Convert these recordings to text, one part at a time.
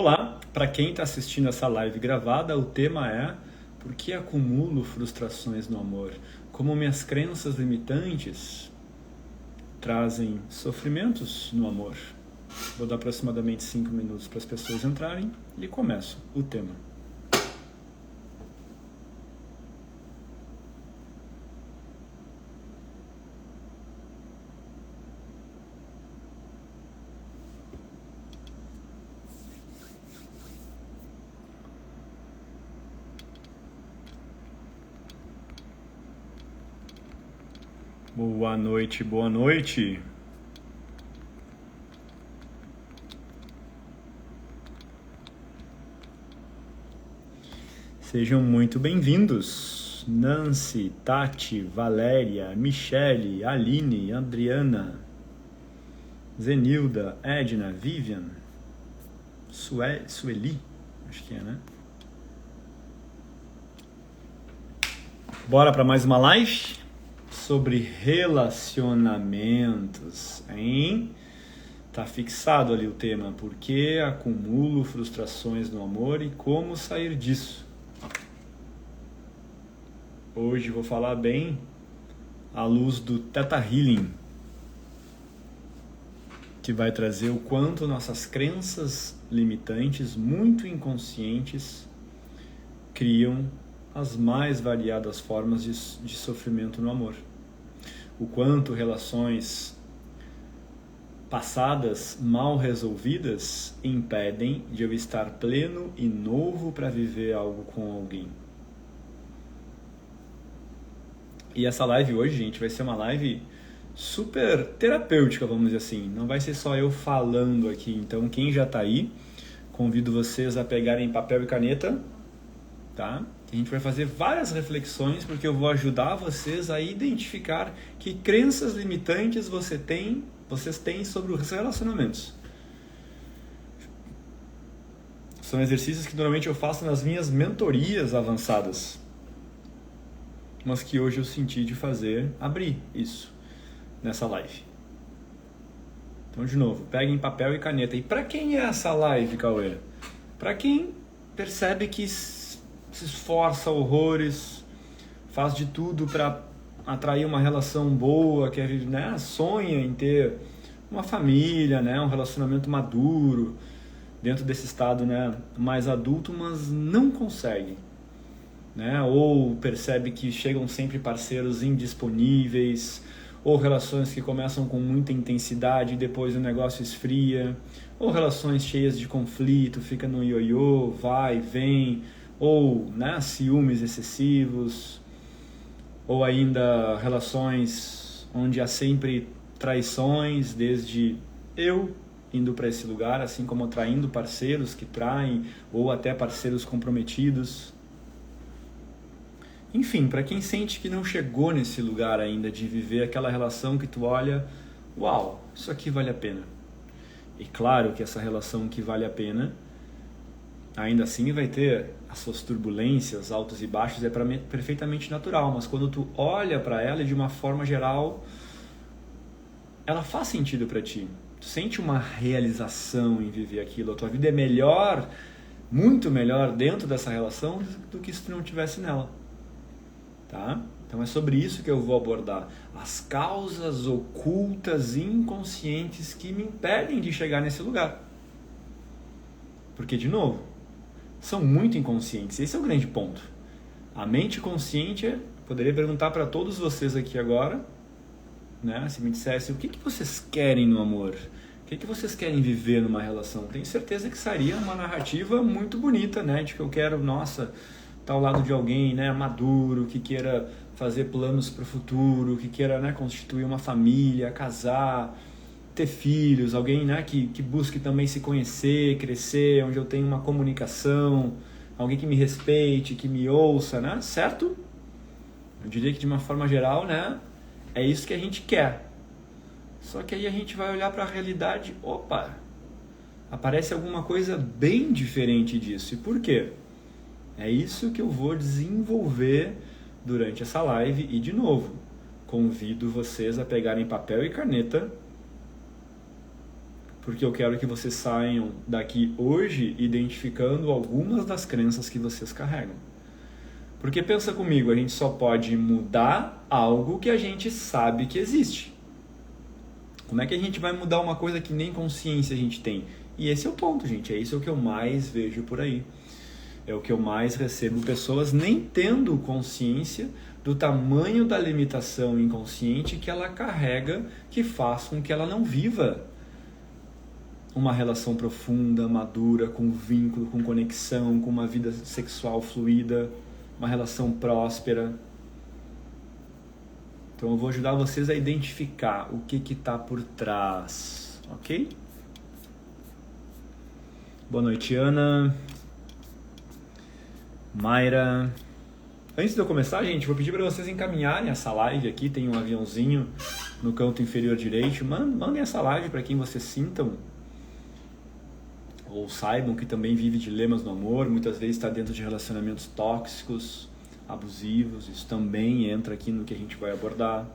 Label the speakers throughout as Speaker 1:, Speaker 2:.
Speaker 1: Olá, para quem está assistindo essa live gravada, o tema é por que acumulo frustrações no amor? Como minhas crenças limitantes trazem sofrimentos no amor? Vou dar aproximadamente 5 minutos para as pessoas entrarem e começo o tema. Boa noite, boa noite. Sejam muito bem-vindos. Nancy, Tati, Valéria, Michele, Aline, Adriana, Zenilda, Edna, Vivian, Sueli, acho que é, né? Bora para mais uma live sobre relacionamentos, hein? Tá fixado ali o tema, por que acumulo frustrações no amor e como sair disso. Hoje vou falar bem à luz do Theta Healing, que vai trazer o quanto nossas crenças limitantes, muito inconscientes, criam as mais variadas formas de sofrimento no amor. O quanto relações passadas mal resolvidas impedem de eu estar pleno e novo para viver algo com alguém. E essa live hoje, gente, vai ser uma live super terapêutica, vamos dizer assim. Não vai ser só eu falando aqui. Então, quem já está aí, convido vocês a pegarem papel e caneta, tá? A gente vai fazer várias reflexões, porque eu vou ajudar vocês a identificar que crenças limitantes vocês têm sobre os relacionamentos. São exercícios que normalmente eu faço nas minhas mentorias avançadas, mas que hoje eu senti de abrir isso nessa live. Então, de novo, peguem papel e caneta. E para quem é essa live, Cauê? Para quem percebe que se esforça horrores, faz de tudo para atrair uma relação boa, quer, né, sonha em ter uma família, né, um relacionamento maduro, dentro desse estado, né, mais adulto, mas não consegue, né, ou percebe que chegam sempre parceiros indisponíveis, ou relações que começam com muita intensidade e depois o negócio esfria, ou relações cheias de conflito, fica no ioiô, vai, vem, ou, né, ciúmes excessivos, ou ainda relações onde há sempre traições, desde eu indo para esse lugar, assim como atraindo parceiros que traem, ou até parceiros comprometidos. Enfim, para quem sente que não chegou nesse lugar ainda de viver aquela relação que tu olha, uau, isso aqui vale a pena. E claro que essa relação que vale a pena, ainda assim vai ter as suas turbulências, altos e baixos, é perfeitamente natural, mas quando tu olha para ela de uma forma geral, ela faz sentido para ti. Tu sente uma realização em viver aquilo, a tua vida é melhor, muito melhor dentro dessa relação do que se tu não estivesse nela. Tá? Então é sobre isso que eu vou abordar. As causas ocultas e inconscientes que me impedem de chegar nesse lugar. Porque, de novo, são muito inconscientes. Esse é o grande ponto. A mente consciente, poderia perguntar para todos vocês aqui agora, né, se me dissesse o que vocês querem no amor, o que vocês querem viver numa relação. Tenho certeza que seria uma narrativa muito bonita, né, de que eu quero, nossa, estar ao lado de alguém, né, maduro, que queira fazer planos para o futuro, que queira, né, constituir uma família, casar, ter filhos, alguém, né, que busque também se conhecer, crescer, onde eu tenho uma comunicação, alguém que me respeite, que me ouça, né, certo? Eu diria que de uma forma geral, né, é isso que a gente quer. Só que aí a gente vai olhar para a realidade, opa, aparece alguma coisa bem diferente disso. E por quê? É isso que eu vou desenvolver durante essa live e, de novo, convido vocês a pegarem papel e caneta, porque eu quero que vocês saiam daqui hoje identificando algumas das crenças que vocês carregam. Porque pensa comigo, a gente só pode mudar algo que a gente sabe que existe. Como é que a gente vai mudar uma coisa que nem consciência a gente tem? E esse é o ponto, gente. É isso que eu mais vejo por aí. É o que eu mais recebo pessoas nem tendo consciência do tamanho da limitação inconsciente que ela carrega, que faz com que ela não viva uma relação profunda, madura, com vínculo, com conexão, com uma vida sexual fluida, uma relação próspera. Então eu vou ajudar vocês a identificar o que está por trás, ok? Boa noite, Ana. Mayra. Antes de eu começar, gente, vou pedir para vocês encaminharem essa live aqui. Tem um aviãozinho no canto inferior direito. Mandem essa live para quem vocês sintam ou saibam que também vive dilemas no amor. Muitas vezes está dentro de relacionamentos tóxicos, abusivos. Isso também entra aqui no que a gente vai abordar.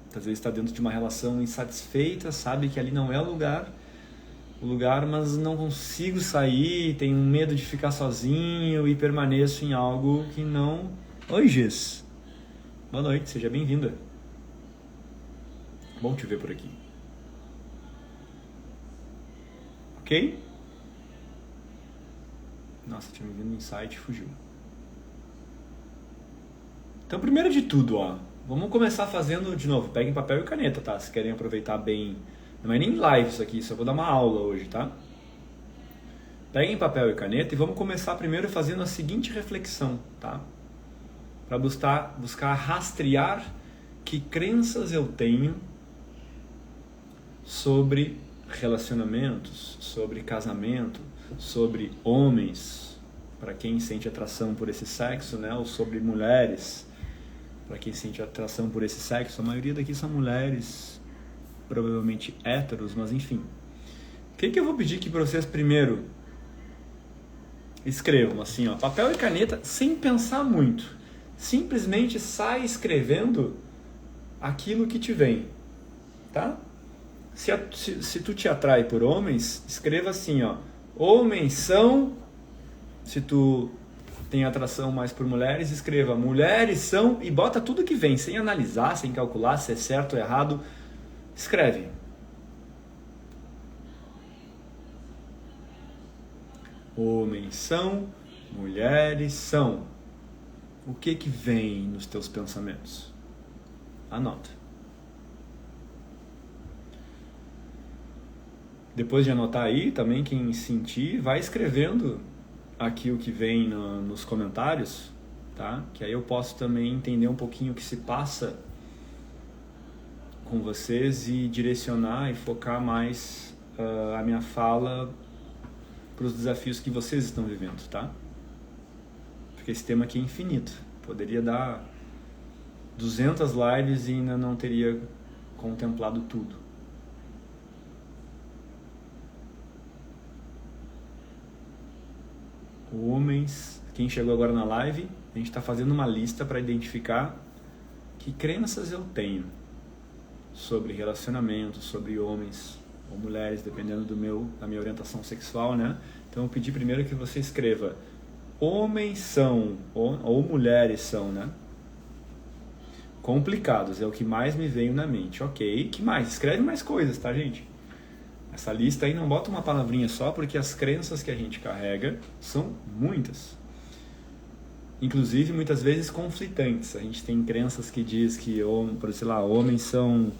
Speaker 1: Muitas vezes está dentro de uma relação insatisfeita, sabe que ali não é o lugar, mas não consigo sair, tenho medo de ficar sozinho e permaneço em algo que não... Oi, Giz. Boa noite, seja bem-vinda. Bom te ver por aqui. Ok? Nossa, tinha me vindo um insight e fugiu. Então, primeiro de tudo, vamos começar fazendo de novo. Peguem papel e caneta, tá? Se querem aproveitar bem... Não é nem live isso aqui, só vou dar uma aula hoje, tá? Peguem papel e caneta e vamos começar primeiro fazendo a seguinte reflexão, tá? Para buscar rastrear que crenças eu tenho sobre relacionamentos, sobre casamento, sobre homens, para quem sente atração por esse sexo, né? Ou sobre mulheres, para quem sente atração por esse sexo. A maioria daqui são mulheres, provavelmente héteros, mas enfim. O que eu vou pedir aqui para vocês primeiro? Escrevam assim, papel e caneta, sem pensar muito. Simplesmente sai escrevendo aquilo que te vem, tá? Se tu te atrai por homens, escreva assim, homens são... Se tu tem atração mais por mulheres, escreva mulheres são... E bota tudo que vem, sem analisar, sem calcular se é certo ou errado. Escreve. Homens são, mulheres são. O que vem nos teus pensamentos? Anota. Depois de anotar aí, também quem sentir, vai escrevendo aqui o que vem nos comentários, tá? Que aí eu posso também entender um pouquinho o que se passa com vocês e direcionar e focar mais a minha fala para os desafios que vocês estão vivendo, tá? Porque esse tema aqui é infinito. Poderia dar 200 lives e ainda não teria contemplado tudo. Homens, quem chegou agora na live, a gente está fazendo uma lista para identificar que crenças eu tenho sobre relacionamentos, sobre homens ou mulheres, dependendo da minha orientação sexual, né? Então eu pedi primeiro que você escreva homens são ou mulheres são, né? Complicados, é o que mais me veio na mente. Ok, que mais? Escreve mais coisas, tá, gente? Essa lista aí não bota uma palavrinha só, porque as crenças que a gente carrega são muitas. Inclusive, muitas vezes conflitantes. A gente tem crenças que diz que, por exemplo, homens são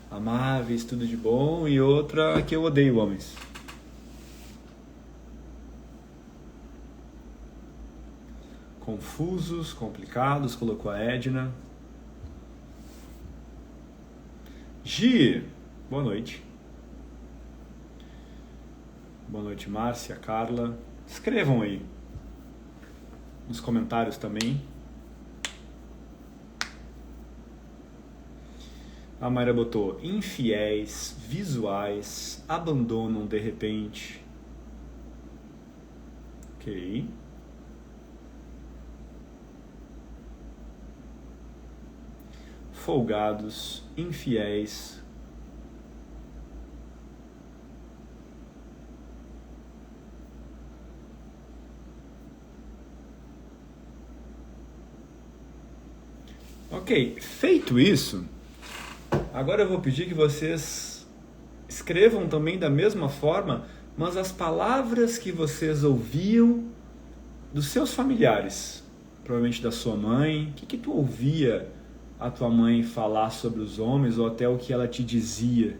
Speaker 1: amáveis, tudo de bom, e outra que eu odeio homens. Confusos, complicados, colocou a Edna. Gi, boa noite. Boa noite, Márcia, Carla. Escrevam aí nos comentários também. A Mayra botou infiéis, visuais, abandonam de repente. Ok. Folgados, infiéis. Ok, feito isso, agora eu vou pedir que vocês escrevam também da mesma forma, mas as palavras que vocês ouviam dos seus familiares, provavelmente da sua mãe. O que tu ouvia a tua mãe falar sobre os homens, ou até o que ela te dizia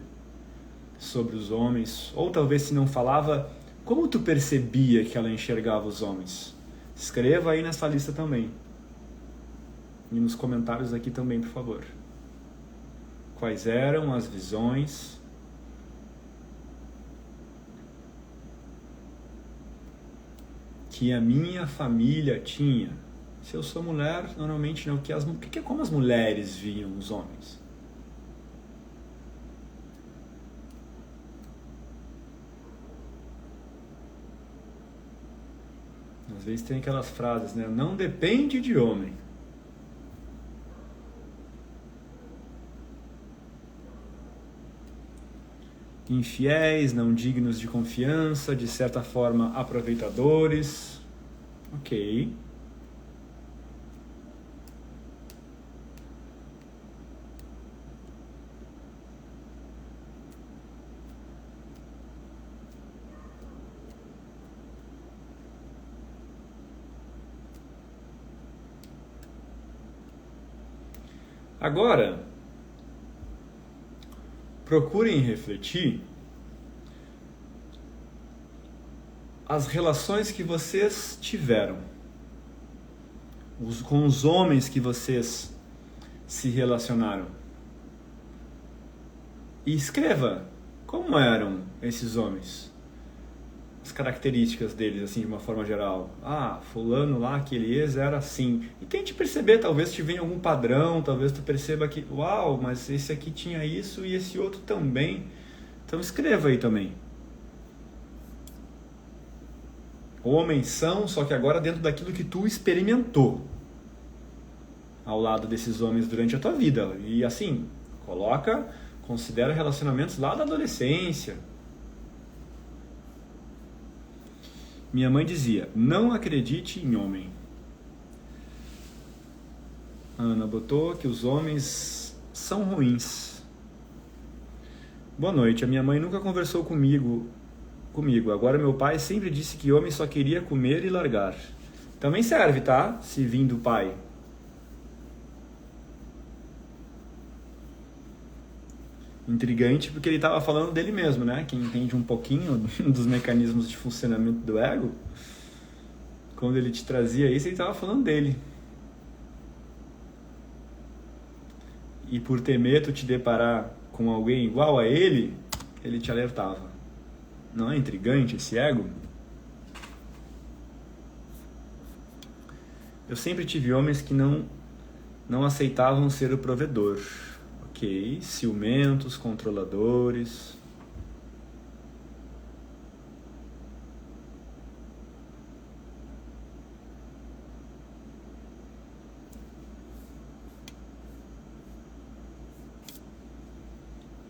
Speaker 1: sobre os homens? Ou talvez, se não falava, como tu percebia que ela enxergava os homens? Escreva aí nessa lista também. E nos comentários aqui também, por favor. Quais eram as visões que a minha família tinha? Se eu sou mulher, normalmente, né, como as mulheres viam os homens? Às vezes tem aquelas frases, né? Não depende de homem. Infiéis, não dignos de confiança, de certa forma aproveitadores. Ok. Agora, procurem refletir as relações que vocês tiveram, com os homens que vocês se relacionaram. E escreva como eram esses homens, as características deles, assim, de uma forma geral. Ah, fulano lá, aquele ex era assim. E tente perceber, talvez te venha algum padrão, talvez tu perceba que, uau, mas esse aqui tinha isso e esse outro também. Então escreva aí também. Homens são, só que agora dentro daquilo que tu experimentou ao lado desses homens durante a tua vida. E assim, considera relacionamentos lá da adolescência. Minha mãe dizia, não acredite em homem. A Ana botou que os homens são ruins. Boa noite, a minha mãe nunca conversou comigo. Agora meu pai sempre disse que homem só queria comer e largar. Também serve, tá? Se vir do pai. Intrigante, porque ele estava falando dele mesmo, né? Quem entende um pouquinho dos mecanismos de funcionamento do ego, quando ele te trazia isso, ele estava falando dele. E por ter medo de te deparar com alguém igual a ele te alertava. Não é intrigante esse ego? Eu sempre tive homens que não aceitavam ser o provedor. Ok, ciumentos, controladores.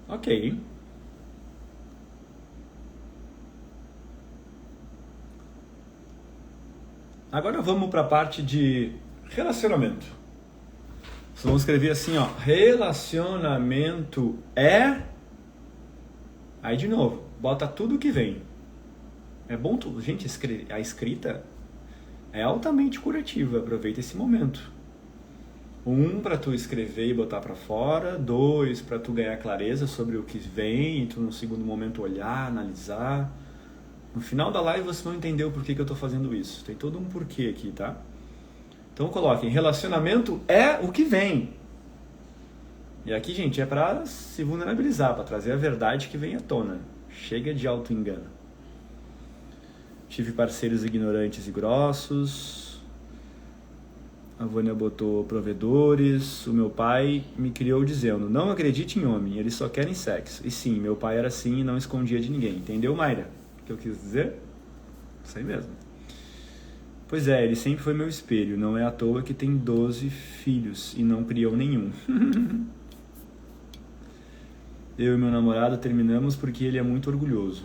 Speaker 1: Ok. Agora vamos para a parte de relacionamento. Vamos escrever assim, ó, relacionamento é... Aí de novo, bota tudo que vem. É bom tudo. Gente, a escrita é altamente curativa, aproveita esse momento. 1, para tu escrever e botar para fora. 2, para tu ganhar clareza sobre o que vem e tu no segundo momento olhar, analisar. No final da live vocês vão entender o porquê que eu tô fazendo isso. Tem todo um porquê aqui, tá? Então coloquem, relacionamento é o que vem. E aqui, gente, é para se vulnerabilizar, para trazer a verdade que vem à tona. Chega de auto-engano. Tive parceiros ignorantes e grossos. A Vânia botou provedores. O meu pai me criou dizendo, não acredite em homem, eles só querem sexo. E sim, meu pai era assim e não escondia de ninguém. Entendeu, Mayra? O que eu quis dizer? Isso aí mesmo. Pois é, ele sempre foi meu espelho. Não é à toa que tem 12 filhos e não criou nenhum. Eu e meu namorado terminamos porque ele é muito orgulhoso.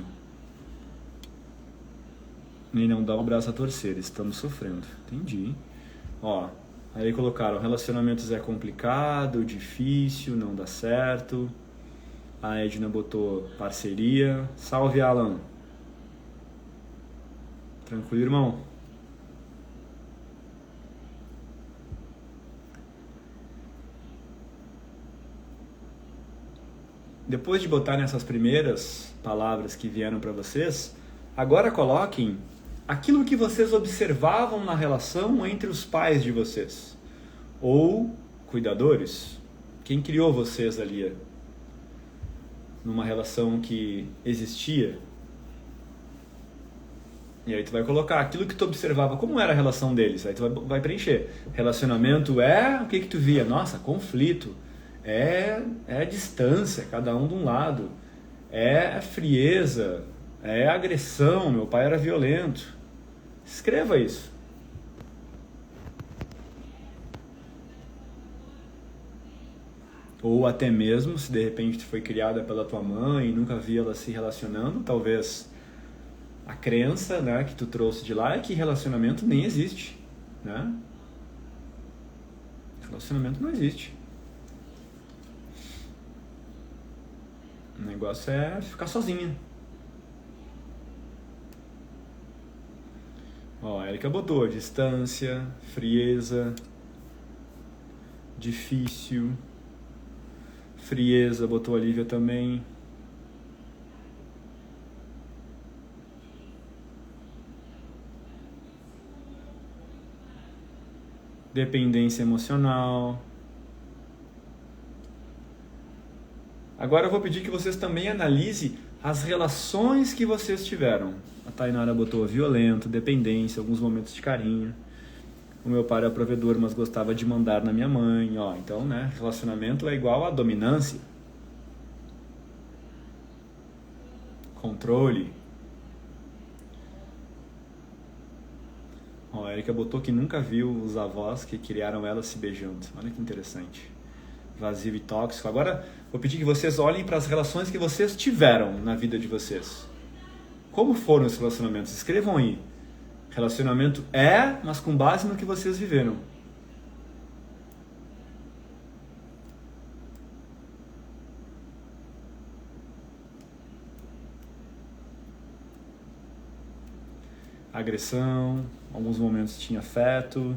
Speaker 1: E não dá o braço a torcer. Estamos sofrendo. Entendi. Ó, Aí colocaram, relacionamentos é complicado, difícil, não dá certo. A Edna botou parceria. Salve, Alan. Tranquilo, irmão? Depois de botar nessas primeiras palavras que vieram para vocês, agora coloquem aquilo que vocês observavam na relação entre os pais de vocês ou cuidadores. Quem criou vocês ali numa relação que existia? E aí tu vai colocar aquilo que tu observava, como era a relação deles. Aí tu vai preencher. Relacionamento é o que tu via? Nossa, conflito. É distância, cada um de um lado. É frieza. É agressão. Meu pai era violento. Escreva isso. Ou até mesmo, se de repente tu foi criada pela tua mãe e nunca via ela se relacionando, talvez a crença, né, que tu trouxe de lá é que relacionamento nem existe, né? Relacionamento não existe. O negócio é ficar sozinha. Ó, a Erika botou distância, frieza, difícil, frieza, botou a Lívia também. Dependência emocional. Agora eu vou pedir que vocês também analisem as relações que vocês tiveram. A Tainara botou violento, dependência, alguns momentos de carinho. O meu pai era provedor, mas gostava de mandar na minha mãe. Ó, então, né, relacionamento é igual a dominância. Controle. Ó, a Erika botou que nunca viu os avós que criaram ela se beijando. Olha que interessante. Vazio e tóxico. Agora, vou pedir que vocês olhem para as relações que vocês tiveram na vida de vocês. Como foram os relacionamentos? Escrevam aí. Relacionamento é, mas com base no que vocês viveram. Agressão, alguns momentos tinha afeto.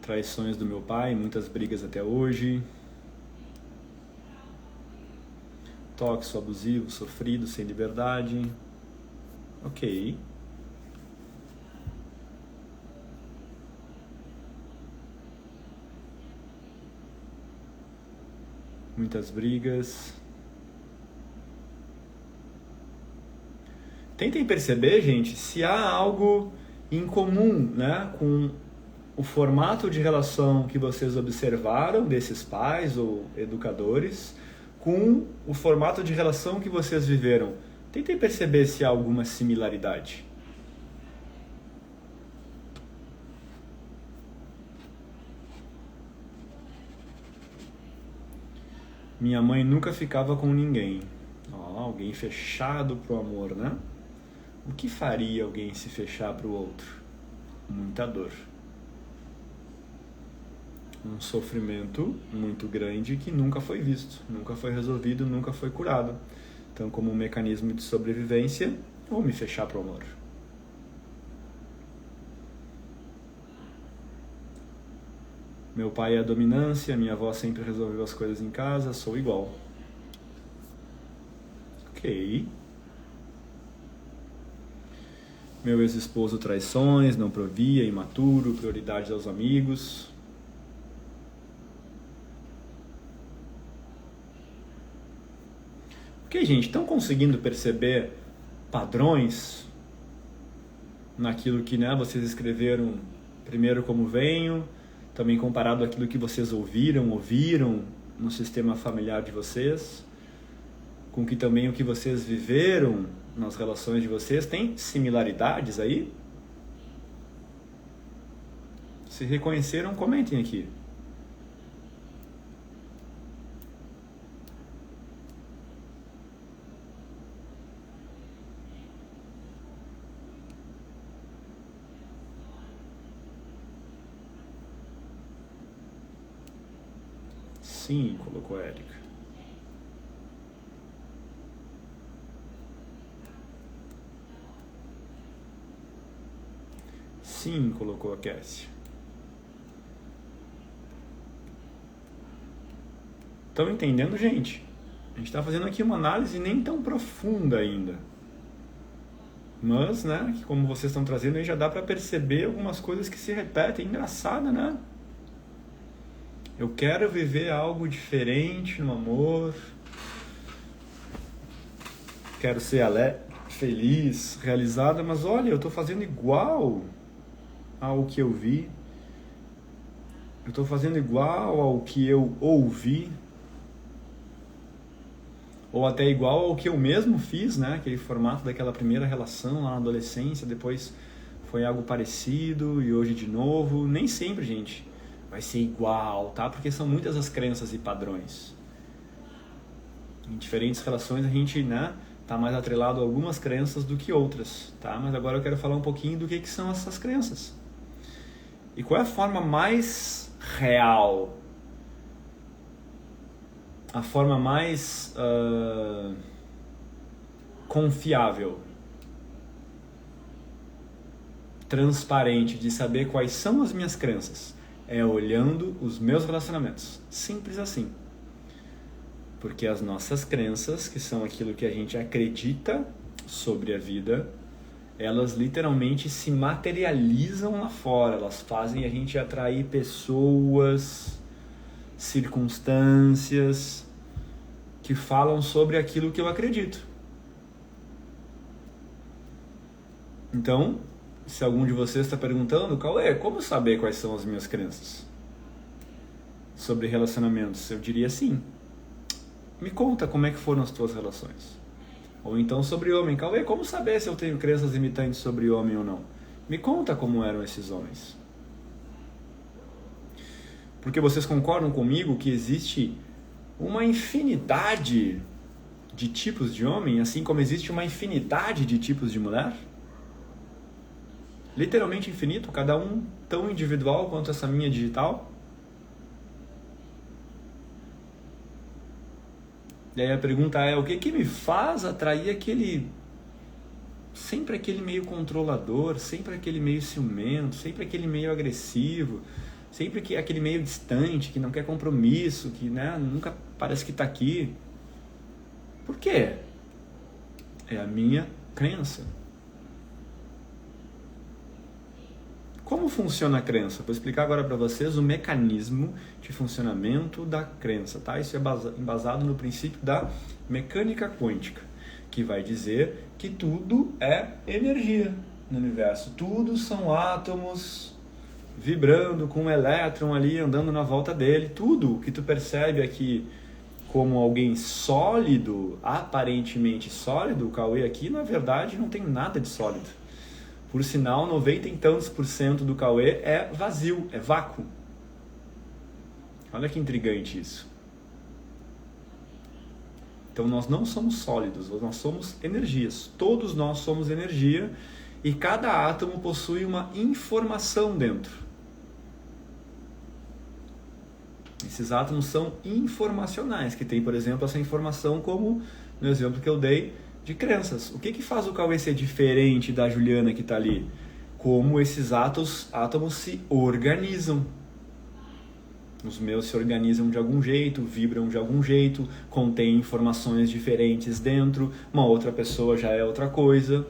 Speaker 1: Traições do meu pai, muitas brigas até hoje. Tóxico, abusivo, sofrido, sem liberdade. Ok. Muitas brigas. Tentem perceber, gente, se há algo em comum, né, com o formato de relação que vocês observaram desses pais ou educadores, com o formato de relação que vocês viveram. Tentem perceber se há alguma similaridade. Minha mãe nunca ficava com ninguém. Ó, alguém fechado pro amor, né? O que faria alguém se fechar pro outro? Muita dor. Um sofrimento muito grande que nunca foi visto, nunca foi resolvido, nunca foi curado. Então, como um mecanismo de sobrevivência, vou me fechar pro amor. Meu pai é a dominância, minha avó sempre resolveu as coisas em casa, sou igual. Ok. Meu ex-esposo traições, não provia, imaturo, prioridade aos amigos. Ok, gente, estão conseguindo perceber padrões naquilo que, né, vocês escreveram primeiro como venho, também comparado àquilo que vocês ouviram no sistema familiar de vocês, com que também o que vocês viveram nas relações de vocês, tem similaridades aí? Se reconheceram, comentem aqui. Sim, colocou a Érica. Sim, colocou a Cassia. Estão entendendo, gente? A gente está fazendo aqui uma análise nem tão profunda ainda. Mas, né, que como vocês estão trazendo aí, já dá para perceber algumas coisas que se repetem. Engraçada, né? Eu quero viver algo diferente no amor. Quero ser feliz, realizada, mas olha, eu estou fazendo igual ao que eu vi. Eu estou fazendo igual ao que eu ouvi. Ou até igual ao que eu mesmo fiz, né? Aquele formato daquela primeira relação lá na adolescência, depois foi algo parecido e hoje de novo. Nem sempre, gente, vai ser igual, tá? Porque são muitas as crenças e padrões. Em diferentes relações a gente, né, tá mais atrelado a algumas crenças do que outras, tá? Mas agora eu quero falar um pouquinho do que são essas crenças. E qual é a forma mais real, a forma mais confiável, transparente de saber quais são as minhas crenças? É olhando os meus relacionamentos. Simples assim. Porque as nossas crenças, que são aquilo que a gente acredita sobre a vida, elas literalmente se materializam lá fora. Elas fazem a gente atrair pessoas, circunstâncias que falam sobre aquilo que eu acredito. Então, se algum de vocês está perguntando, Cauê, como saber quais são as minhas crenças sobre relacionamentos? Eu diria assim, me conta como é que foram as tuas relações. Ou então sobre homem, Cauê, como saber se eu tenho crenças limitantes sobre homem ou não? Me conta como eram esses homens. Porque vocês concordam comigo que existe uma infinidade de tipos de homem, assim como existe uma infinidade de tipos de mulher? Literalmente infinito, cada um tão individual quanto essa minha digital. E aí a pergunta é, o que me faz atrair sempre aquele meio controlador, sempre aquele meio ciumento, sempre aquele meio agressivo, sempre aquele meio distante, que não quer compromisso, que, né, nunca parece que está aqui? Por quê? É a minha crença. Como funciona a crença? Vou explicar agora para vocês o mecanismo de funcionamento da crença, tá? Isso é embasado no princípio da mecânica quântica, que vai dizer que tudo é energia no universo. Tudo são átomos vibrando com um elétron ali, andando na volta dele. Tudo que tu percebe aqui como alguém sólido, aparentemente sólido, o Cauê aqui, na verdade, não tem nada de sólido. Por sinal, 90 e tantos % do Cauê é vazio, é vácuo. Olha que intrigante isso. Então nós não somos sólidos, nós somos energias. Todos nós somos energia e cada átomo possui uma informação dentro. Esses átomos são informacionais, que tem, por exemplo, essa informação como no exemplo que eu dei, de crenças. O que faz o Cauê ser diferente da Juliana que está ali? Como esses átomos se organizam. Os meus se organizam de algum jeito, vibram de algum jeito, contêm informações diferentes dentro, uma outra pessoa já é outra coisa.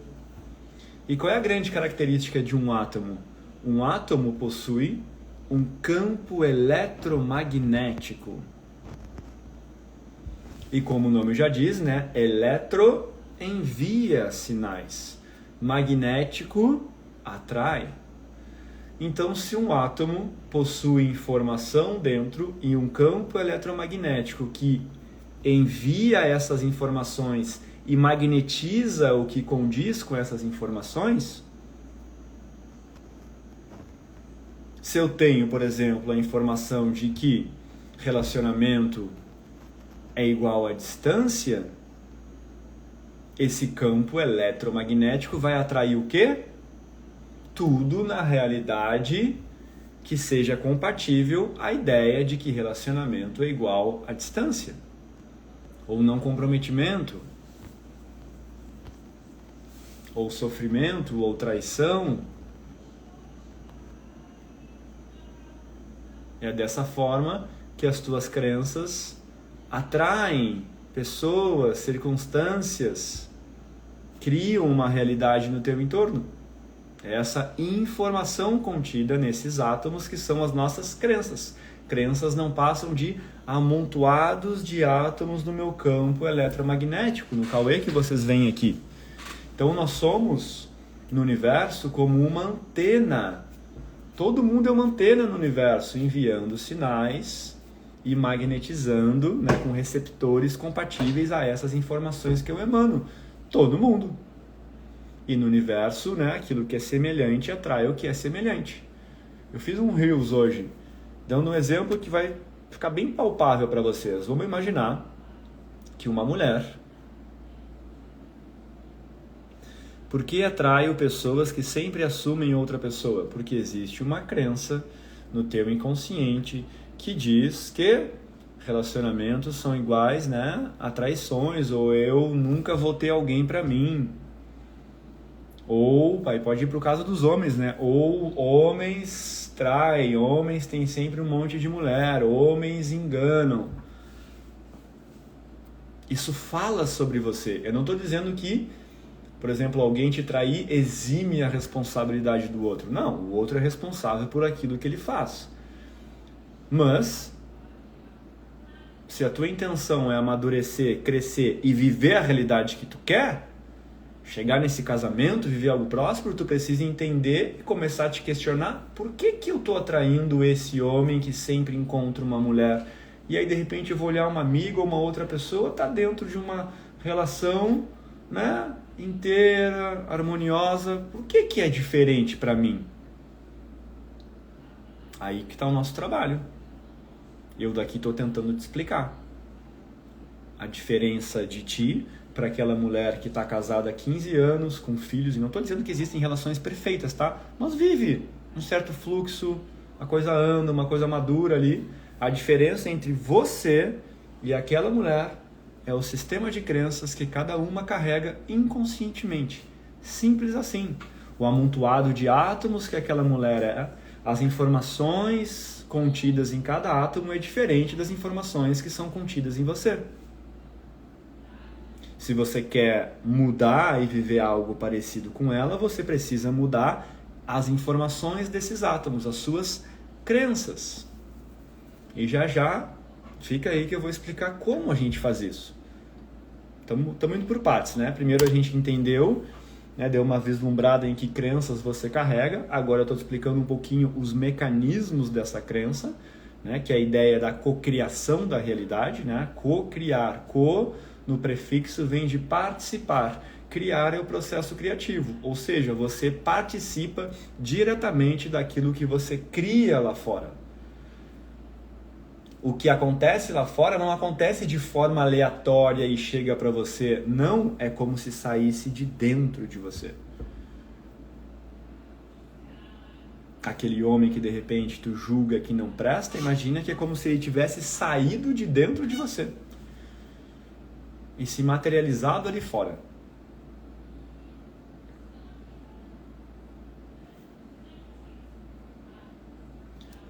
Speaker 1: E qual é a grande característica de um átomo? Um átomo possui um campo eletromagnético. E como o nome já diz, né? Eletro envia sinais. Magnético atrai. Então, se um átomo possui informação dentro e um campo eletromagnético que envia essas informações e magnetiza o que condiz com essas informações, se eu tenho, por exemplo, a informação de que relacionamento é igual a distância, esse campo eletromagnético vai atrair o quê? Tudo na realidade que seja compatível à ideia de que relacionamento é igual à distância, ou não comprometimento, ou sofrimento, ou traição. É dessa forma que as tuas crenças atraem pessoas, circunstâncias, criam uma realidade no teu entorno. É essa informação contida nesses átomos que são as nossas crenças. Crenças não passam de amontoados de átomos no meu campo eletromagnético, no Cauê que vocês veem aqui. Então nós somos, no universo, como uma antena. Todo mundo é uma antena no universo, enviando sinais e magnetizando, né, com receptores compatíveis a essas informações que eu emano. Todo mundo. E no universo, né, aquilo que é semelhante atrai o que é semelhante. Eu fiz um Reels hoje, dando um exemplo que vai ficar bem palpável para vocês. Vamos imaginar que uma mulher... Por que atraio pessoas que sempre assumem outra pessoa? Porque existe uma crença no teu inconsciente que diz que relacionamentos são iguais, né, a traições, ou eu nunca vou ter alguém para mim. Ou, pode ir para o caso dos homens, né? Ou homens traem, homens têm sempre um monte de mulher, homens enganam. Isso fala sobre você. Eu não estou dizendo que, por exemplo, alguém te trair exime a responsabilidade do outro. Não, o outro é responsável por aquilo que ele faz. Mas, se a tua intenção é amadurecer, crescer e viver a realidade que tu quer, chegar nesse casamento, viver algo próspero, tu precisa entender e começar a te questionar por que eu estou atraindo esse homem que sempre encontra uma mulher. E aí, de repente, eu vou olhar uma amiga ou uma outra pessoa, tá dentro de uma relação, né, inteira, harmoniosa. Por que é diferente para mim? Aí que está o nosso trabalho. Eu daqui estou tentando te explicar a diferença de ti para aquela mulher que está casada há 15 anos, com filhos, e não estou dizendo que existem relações perfeitas, tá? Mas vive um certo fluxo, a coisa anda, uma coisa madura ali. A diferença entre você e aquela mulher é o sistema de crenças que cada uma carrega inconscientemente. Simples assim. O amontoado de átomos que aquela mulher é, as informações contidas em cada átomo é diferente das informações que são contidas em você. Se você quer mudar e viver algo parecido com ela, você precisa mudar as informações desses átomos, as suas crenças. E já fica aí que eu vou explicar como a gente faz isso. Estamos indo por partes, né? Primeiro a gente entendeu, né, deu uma vislumbrada em que crenças você carrega. Agora eu estou te explicando um pouquinho os mecanismos dessa crença, né, que é a ideia da cocriação da realidade, né? Co-criar, no prefixo vem de participar. Criar é o processo criativo, ou seja, você participa diretamente daquilo que você cria lá fora. O que acontece lá fora não acontece de forma aleatória e chega para você. Não, é como se saísse de dentro de você. Aquele homem que de repente tu julga que não presta, imagina que é como se ele tivesse saído de dentro de você e se materializado ali fora.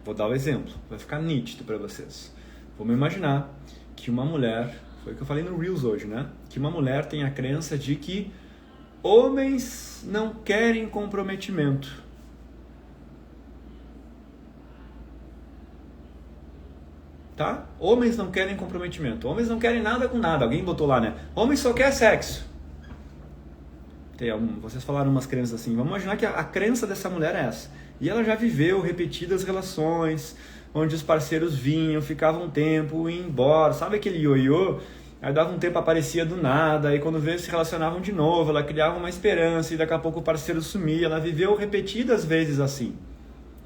Speaker 1: Vou dar o exemplo, vai ficar nítido para vocês. Vamos imaginar que uma mulher, foi o que eu falei no Reels hoje, né? Que uma mulher tem a crença de que homens não querem comprometimento. Tá? Homens não querem comprometimento. Homens não querem nada com nada. Alguém botou lá, né? Homem só quer sexo. Vocês falaram umas crenças assim. Vamos imaginar que a crença dessa mulher é essa. E ela já viveu repetidas relações, onde os parceiros vinham, ficavam um tempo, iam embora. Sabe aquele ioiô? Aí dava um tempo, aparecia do nada. Aí quando veio, se relacionavam de novo. Ela criava uma esperança e daqui a pouco o parceiro sumia. Ela viveu repetidas vezes assim.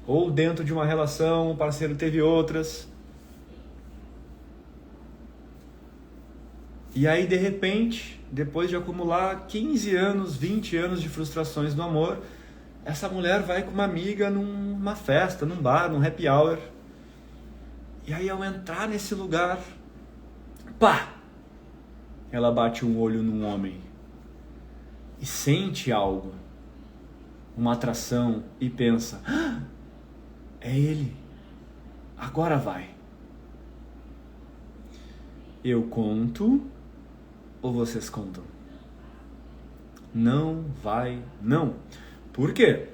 Speaker 1: Ou dentro de uma relação, o parceiro teve outras. E aí, de repente, depois de acumular 15 anos, 20 anos de frustrações no amor, essa mulher vai com uma amiga numa festa, num bar, num happy hour. E aí ao entrar nesse lugar, pá! Ela bate um olho num homem e sente algo, uma atração, e pensa, ah, é ele, agora vai. Eu conto ou vocês contam? Não vai, não. Por quê?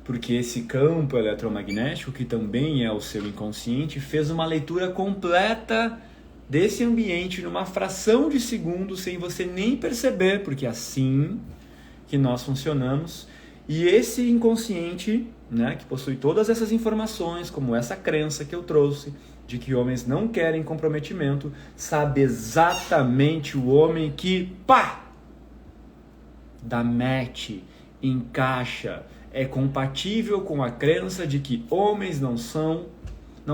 Speaker 1: Porque esse campo eletromagnético, que também é o seu inconsciente, fez uma leitura completa desse ambiente numa fração de segundo, sem você nem perceber, porque é assim que nós funcionamos. E esse inconsciente, né, que possui todas essas informações, como essa crença que eu trouxe, de que homens não querem comprometimento, sabe exatamente o homem que, pá, dá match, encaixa, é compatível com a crença de que homens não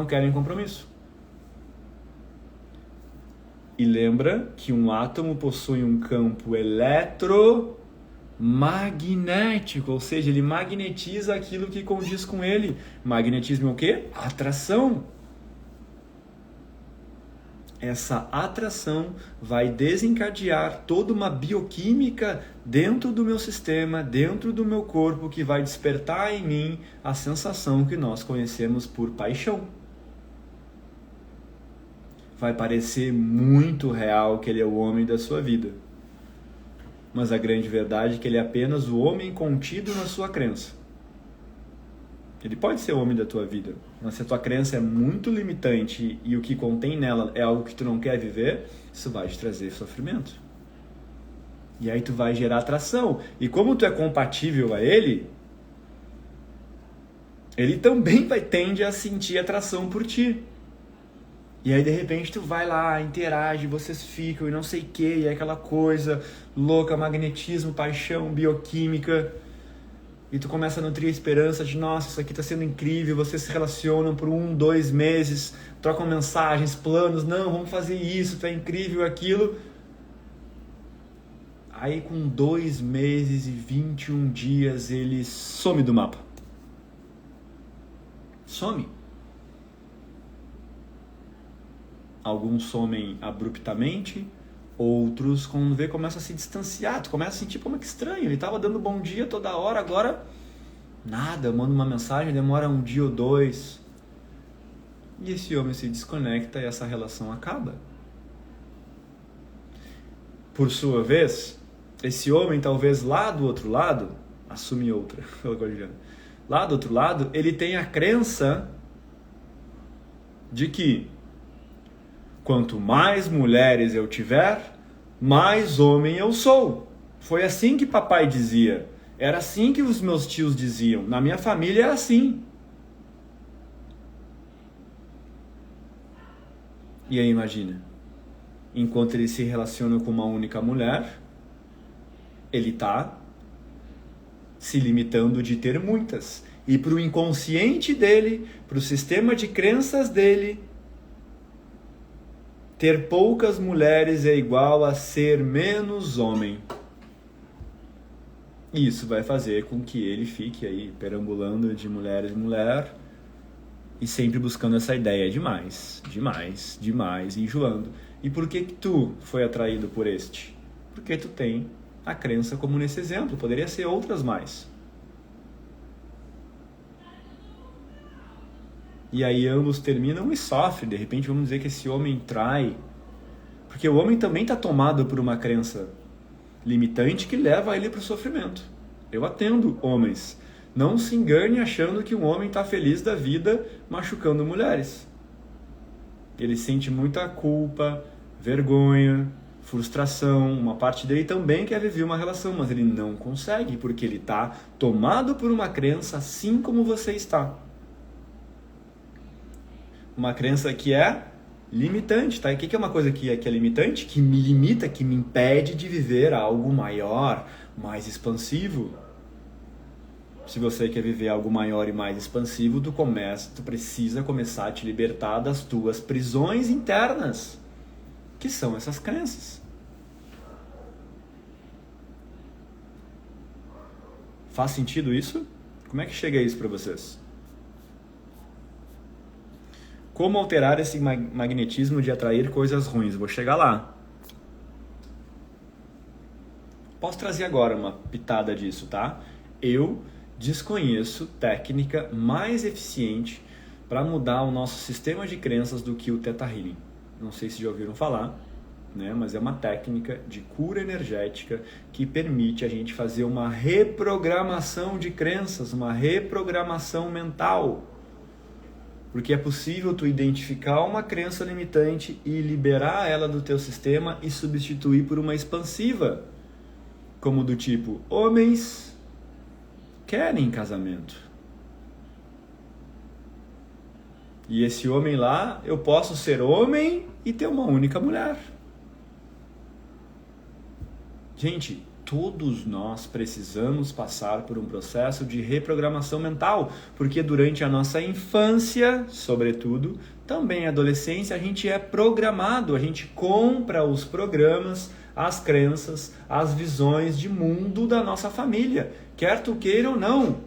Speaker 1: querem compromisso. E lembra que um átomo possui um campo eletromagnético, ou seja, ele magnetiza aquilo que condiz com ele. Magnetismo é o quê? Atração. Essa atração vai desencadear toda uma bioquímica dentro do meu sistema, dentro do meu corpo, que vai despertar em mim a sensação que nós conhecemos por paixão. Vai parecer muito real que ele é o homem da sua vida. Mas a grande verdade é que ele é apenas o homem contido na sua crença. Ele pode ser o homem da tua vida, mas se a tua crença é muito limitante e o que contém nela é algo que tu não quer viver, isso vai te trazer sofrimento. E aí tu vai gerar atração. E como tu é compatível a ele também tende a sentir atração por ti. E aí de repente tu vai lá, interage, vocês ficam e não sei o que, e é aquela coisa louca, magnetismo, paixão, bioquímica. E tu começa a nutrir a esperança de, nossa, isso aqui está sendo incrível, vocês se relacionam por 1, 2 meses, trocam mensagens, planos, não, vamos fazer isso, tá incrível aquilo. Aí com 2 meses e 21 dias ele some do mapa. Some. Alguns somem abruptamente, outros, quando vê, começam a se distanciar. Tu começa a sentir como que estranho. Ele estava dando bom dia toda hora, agora nada. Eu mando uma mensagem, demora 1 dia ou 2. E esse homem se desconecta e essa relação acaba. Por sua vez, esse homem, talvez lá do outro lado, assume outra, lá do outro lado, ele tem a crença de que quanto mais mulheres eu tiver, mais homem eu sou. Foi assim que papai dizia. Era assim que os meus tios diziam. Na minha família é assim. E aí imagina. Enquanto ele se relaciona com uma única mulher, ele está se limitando de ter muitas. E para o inconsciente dele, para o sistema de crenças dele, ter poucas mulheres é igual a ser menos homem. Isso vai fazer com que ele fique aí perambulando de mulher em mulher e sempre buscando essa ideia de mais, e enjoando. E por que tu foi atraído por este? Porque tu tem a crença como nesse exemplo, poderia ser outras mais. E aí ambos terminam e sofrem. De repente vamos dizer que esse homem trai. Porque o homem também está tomado por uma crença limitante que leva ele para o sofrimento. Eu atendo homens. Não se engane achando que um homem está feliz da vida machucando mulheres. Ele sente muita culpa, vergonha, frustração. Uma parte dele também quer viver uma relação, mas ele não consegue porque ele está tomado por uma crença assim como você está. Uma crença que é limitante, tá? E o que é uma coisa que é limitante? Que me limita, que me impede de viver algo maior, mais expansivo. Se você quer viver algo maior e mais expansivo, tu precisa começar a te libertar das tuas prisões internas, que são essas crenças. Faz sentido isso? Como é que chega isso para vocês? Como alterar esse magnetismo de atrair coisas ruins? Vou chegar lá. Posso trazer agora uma pitada disso, tá? Eu desconheço técnica mais eficiente para mudar o nosso sistema de crenças do que o Theta Healing. Não sei se já ouviram falar, né? Mas é uma técnica de cura energética que permite a gente fazer uma reprogramação de crenças, uma reprogramação mental. Porque é possível tu identificar uma crença limitante e liberar ela do teu sistema e substituir por uma expansiva. Como do tipo, homens querem casamento. E esse homem lá, eu posso ser homem e ter uma única mulher. Gente, todos nós precisamos passar por um processo de reprogramação mental, porque durante a nossa infância, sobretudo, também adolescência, a gente é programado, a gente compra os programas, as crenças, as visões de mundo da nossa família, quer tu queira ou não.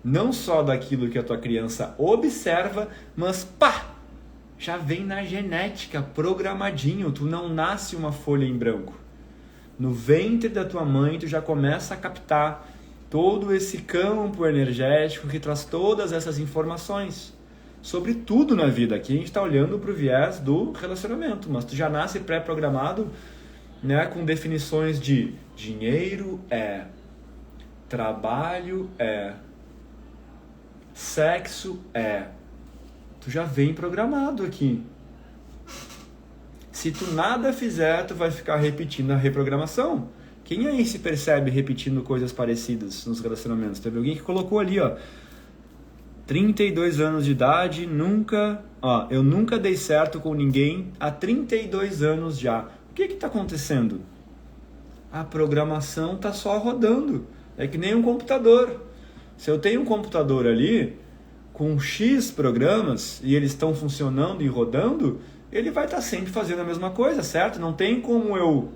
Speaker 1: Não só daquilo que a tua criança observa, mas pá, já vem na genética, programadinho, tu não nasce uma folha em branco. No ventre da tua mãe, tu já começa a captar todo esse campo energético que traz todas essas informações. Sobre tudo na vida. Aqui a gente está olhando para o viés do relacionamento, mas tu já nasce pré-programado, né, com definições de dinheiro é, trabalho é, sexo é. Tu já vem programado aqui. Se tu nada fizer, tu vai ficar repetindo a reprogramação. Quem aí se percebe repetindo coisas parecidas nos relacionamentos? Teve alguém que colocou ali, ó, 32 anos de idade, eu nunca dei certo com ninguém há 32 anos já. O que está acontecendo? A programação está só rodando. É que nem um computador. Se eu tenho um computador ali com X programas e eles estão funcionando e rodando, ele vai estar sempre fazendo a mesma coisa, certo? Não tem como eu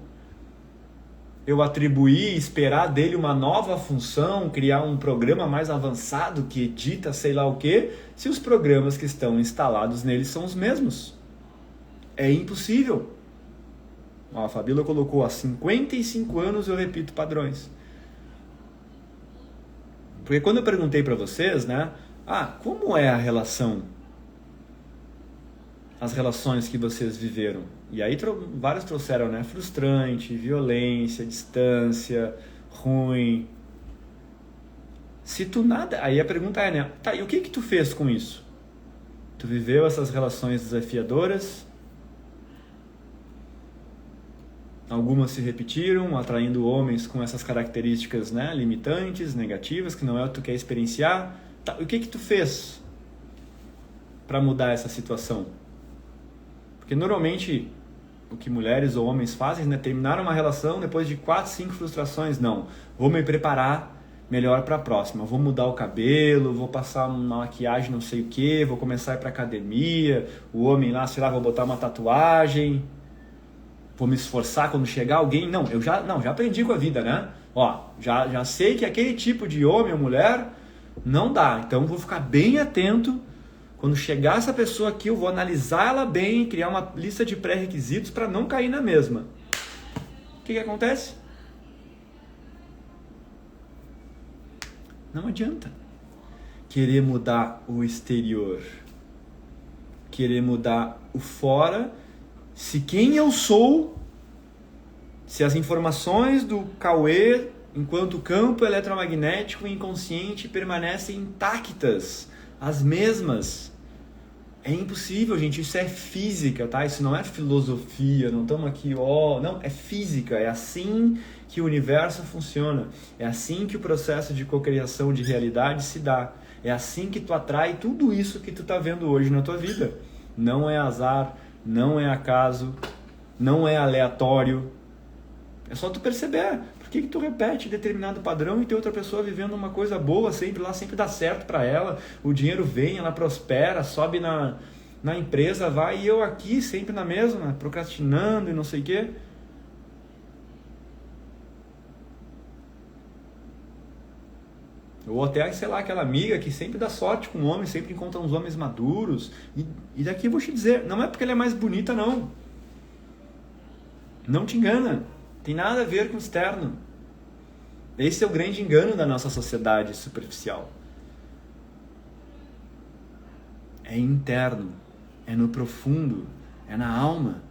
Speaker 1: atribuir, esperar dele uma nova função, criar um programa mais avançado que edita sei lá o que, se os programas que estão instalados nele são os mesmos. É impossível. A Fabíola colocou, há 55 anos eu repito padrões. Porque quando eu perguntei para vocês, né? Como é a relação? As relações que vocês viveram. E aí vários trouxeram, né? Frustrante, violência, distância, ruim. Se tu nada... Aí a pergunta é, né? Tá, e o que tu fez com isso? Tu viveu essas relações desafiadoras? Algumas se repetiram, atraindo homens com essas características, né, limitantes, negativas, que não é o que tu quer experienciar. Tá, o que tu fez para mudar essa situação? Porque normalmente o que mulheres ou homens fazem, né, terminar uma relação depois de 4, 5 frustrações. Não, vou me preparar melhor para a próxima. Vou mudar o cabelo, vou passar uma maquiagem não sei o que, vou começar a ir para academia, o homem lá, sei lá, vou botar uma tatuagem... Vou me esforçar quando chegar alguém. Já aprendi com a vida, né? Já sei que aquele tipo de homem ou mulher não dá. Então vou ficar bem atento. Quando chegar essa pessoa aqui, eu vou analisar ela bem, criar uma lista de pré-requisitos para não cair na mesma. O que acontece? Não adianta querer mudar o exterior, querer mudar o fora. Se quem eu sou, se as informações do Cauê, enquanto campo eletromagnético inconsciente, permanecem intactas, as mesmas, é impossível, gente. Isso é física, tá? Isso não é filosofia, não estamos aqui, não, é física, é assim que o universo funciona, é assim que o processo de cocriação de realidade se dá, é assim que tu atrai tudo isso que tu tá vendo hoje na tua vida. Não é azar, não é acaso, não é aleatório. É só tu perceber por que tu repete determinado padrão e tem outra pessoa vivendo uma coisa boa sempre lá, sempre dá certo para ela, o dinheiro vem, ela prospera, sobe na empresa, vai, e eu aqui sempre na mesma, procrastinando e não sei o quê. Ou até, sei lá, aquela amiga que sempre dá sorte com um homem, sempre encontra uns homens maduros. E daqui eu vou te dizer, não é porque ela é mais bonita, não. Não te engana. Tem nada a ver com o externo. Esse é o grande engano da nossa sociedade superficial. É interno, é no profundo, é na alma.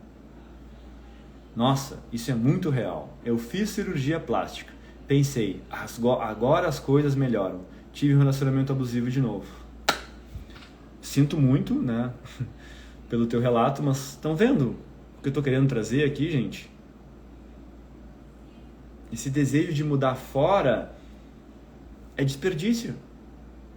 Speaker 1: Nossa, isso é muito real. Eu fiz cirurgia plástica. Pensei, agora as coisas melhoram. Tive um relacionamento abusivo de novo. Sinto muito, né, pelo teu relato, mas estão vendo o que eu estou querendo trazer aqui, gente? Esse desejo de mudar fora é desperdício.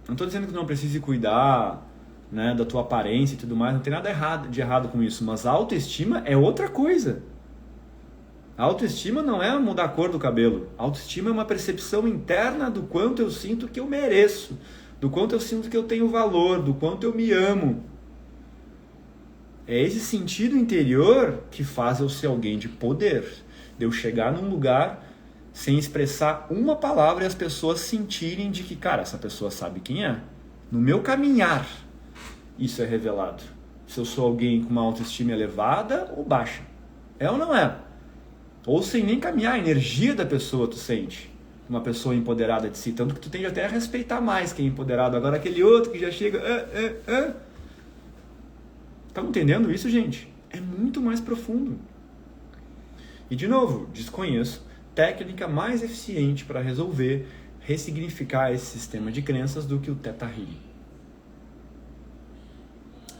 Speaker 1: Não estou dizendo que tu não precise cuidar, né, da tua aparência e tudo mais, não tem nada de errado com isso, mas a autoestima é outra coisa. A autoestima não é mudar a cor do cabelo. A autoestima é uma percepção interna do quanto eu sinto que eu mereço, do quanto eu sinto que eu tenho valor, do quanto eu me amo. É esse sentido interior que faz eu ser alguém de poder, de eu chegar num lugar sem expressar uma palavra e as pessoas sentirem de que, cara, essa pessoa sabe quem é. No meu caminhar, isso é revelado. Se eu sou alguém com uma autoestima elevada ou baixa. É ou não é? Ou sem nem caminhar, a energia da pessoa tu sente. Uma pessoa empoderada de si. Tanto que tu tende até a respeitar mais quem é empoderado. Agora aquele outro que já chega... Estão entendendo isso, gente? É muito mais profundo. E de novo, desconheço técnica mais eficiente para resolver, ressignificar esse sistema de crenças do que o Theta Healing.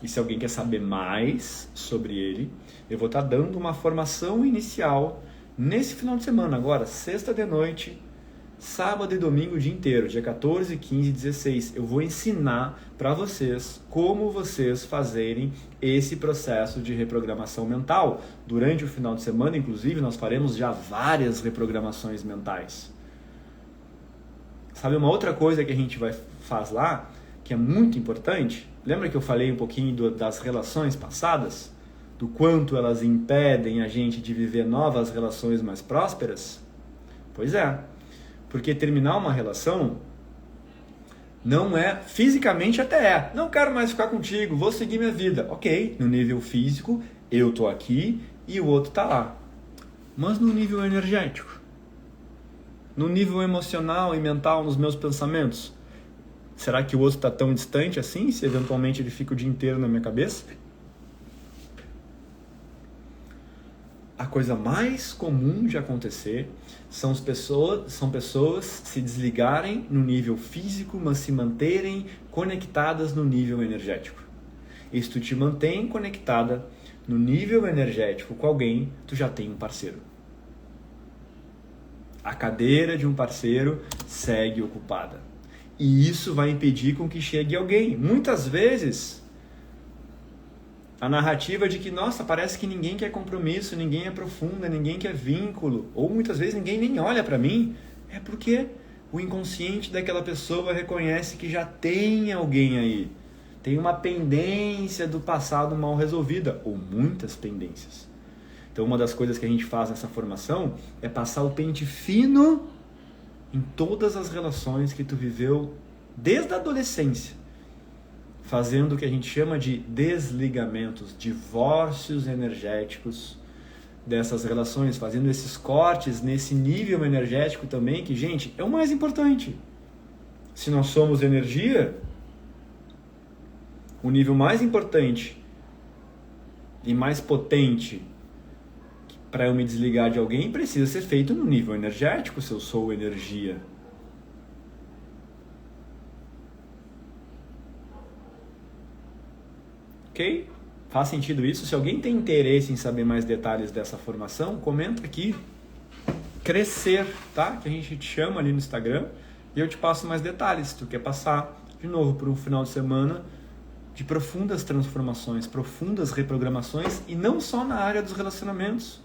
Speaker 1: E se alguém quer saber mais sobre ele, eu vou estar dando uma formação inicial nesse final de semana, agora, sexta de noite, sábado e domingo o dia inteiro, dia 14, 15 e 16. Eu vou ensinar para vocês como vocês fazerem esse processo de reprogramação mental. Durante o final de semana, inclusive, nós faremos já várias reprogramações mentais. Sabe uma outra coisa que a gente faz lá, que é muito importante? Lembra que eu falei um pouquinho das relações passadas? Do quanto elas impedem a gente de viver novas relações mais prósperas? Pois é, porque terminar uma relação não é, fisicamente até é, não quero mais ficar contigo, vou seguir minha vida. Ok, no nível físico, eu tô aqui e o outro tá lá. Mas no nível energético, no nível emocional e mental, nos meus pensamentos, será que o outro tá tão distante assim, se eventualmente ele fica o dia inteiro na minha cabeça? A coisa mais comum de acontecer são pessoas se desligarem no nível físico, mas se manterem conectadas no nível energético. E se tu te mantém conectada no nível energético com alguém, tu já tem um parceiro. A cadeira de um parceiro segue ocupada. E isso vai impedir com que chegue alguém. Muitas vezes, a narrativa de que, nossa, parece que ninguém quer compromisso, ninguém aprofunda, ninguém quer vínculo, ou muitas vezes ninguém nem olha para mim, é porque o inconsciente daquela pessoa reconhece que já tem alguém aí. Tem uma pendência do passado mal resolvida, ou muitas pendências. Então uma das coisas que a gente faz nessa formação é passar o pente fino em todas as relações que tu viveu desde a adolescência, fazendo o que a gente chama de desligamentos, divórcios energéticos dessas relações, fazendo esses cortes nesse nível energético também, que, gente, é o mais importante. Se nós somos energia, o nível mais importante e mais potente para eu me desligar de alguém precisa ser feito no nível energético, se eu sou energia. Ok? Faz sentido isso? Se alguém tem interesse em saber mais detalhes dessa formação, comenta aqui. Crescer, tá? Que a gente te chama ali no Instagram e eu te passo mais detalhes. Se tu quer passar, de novo, por um final de semana de profundas transformações, profundas reprogramações, e não só na área dos relacionamentos.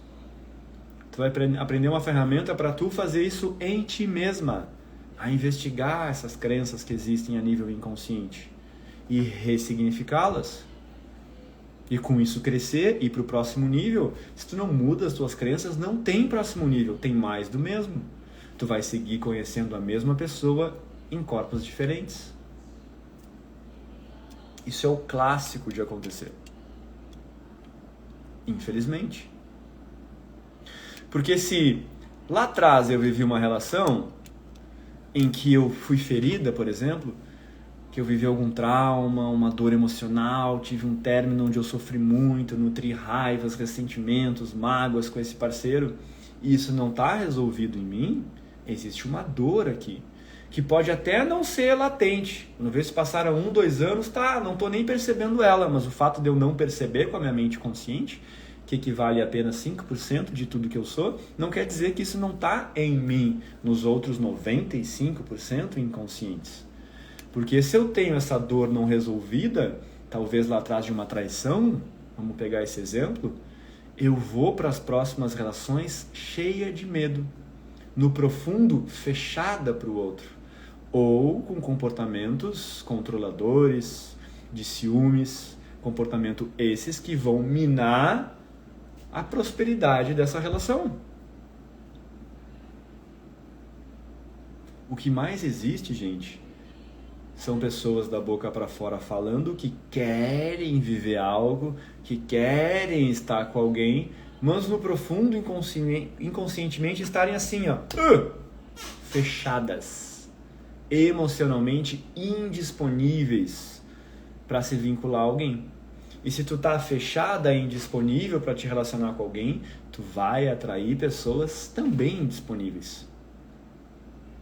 Speaker 1: Tu vai aprender uma ferramenta para tu fazer isso em ti mesma, a investigar essas crenças que existem a nível inconsciente e ressignificá-las. E com isso crescer e ir para o próximo nível. Se tu não muda as tuas crenças, não tem próximo nível, tem mais do mesmo. Tu vai seguir conhecendo a mesma pessoa em corpos diferentes. Isso é o clássico de acontecer. Infelizmente. Porque se lá atrás eu vivi uma relação em que eu fui ferida, por exemplo, que eu vivi algum trauma, uma dor emocional, tive um término onde eu sofri muito, nutri raivas, ressentimentos, mágoas com esse parceiro, e isso não está resolvido em mim, existe uma dor aqui, que pode até não ser latente. Uma vez se passaram 1, 2 anos, tá, não estou nem percebendo ela, mas o fato de eu não perceber com a minha mente consciente, que equivale a apenas 5% de tudo que eu sou, não quer dizer que isso não está em mim, nos outros 95% inconscientes. Porque se eu tenho essa dor não resolvida, talvez lá atrás de uma traição, vamos pegar esse exemplo, eu vou para as próximas relações cheia de medo, no profundo fechada para o outro, ou com comportamentos controladores, de ciúmes, comportamento esses que vão minar a prosperidade dessa relação. O que mais existe, gente, são pessoas da boca para fora falando que querem viver algo, que querem estar com alguém, mas no profundo, inconscientemente estarem assim, ó, fechadas, emocionalmente indisponíveis para se vincular a alguém. E se tu tá fechada e indisponível para te relacionar com alguém, tu vai atrair pessoas também indisponíveis.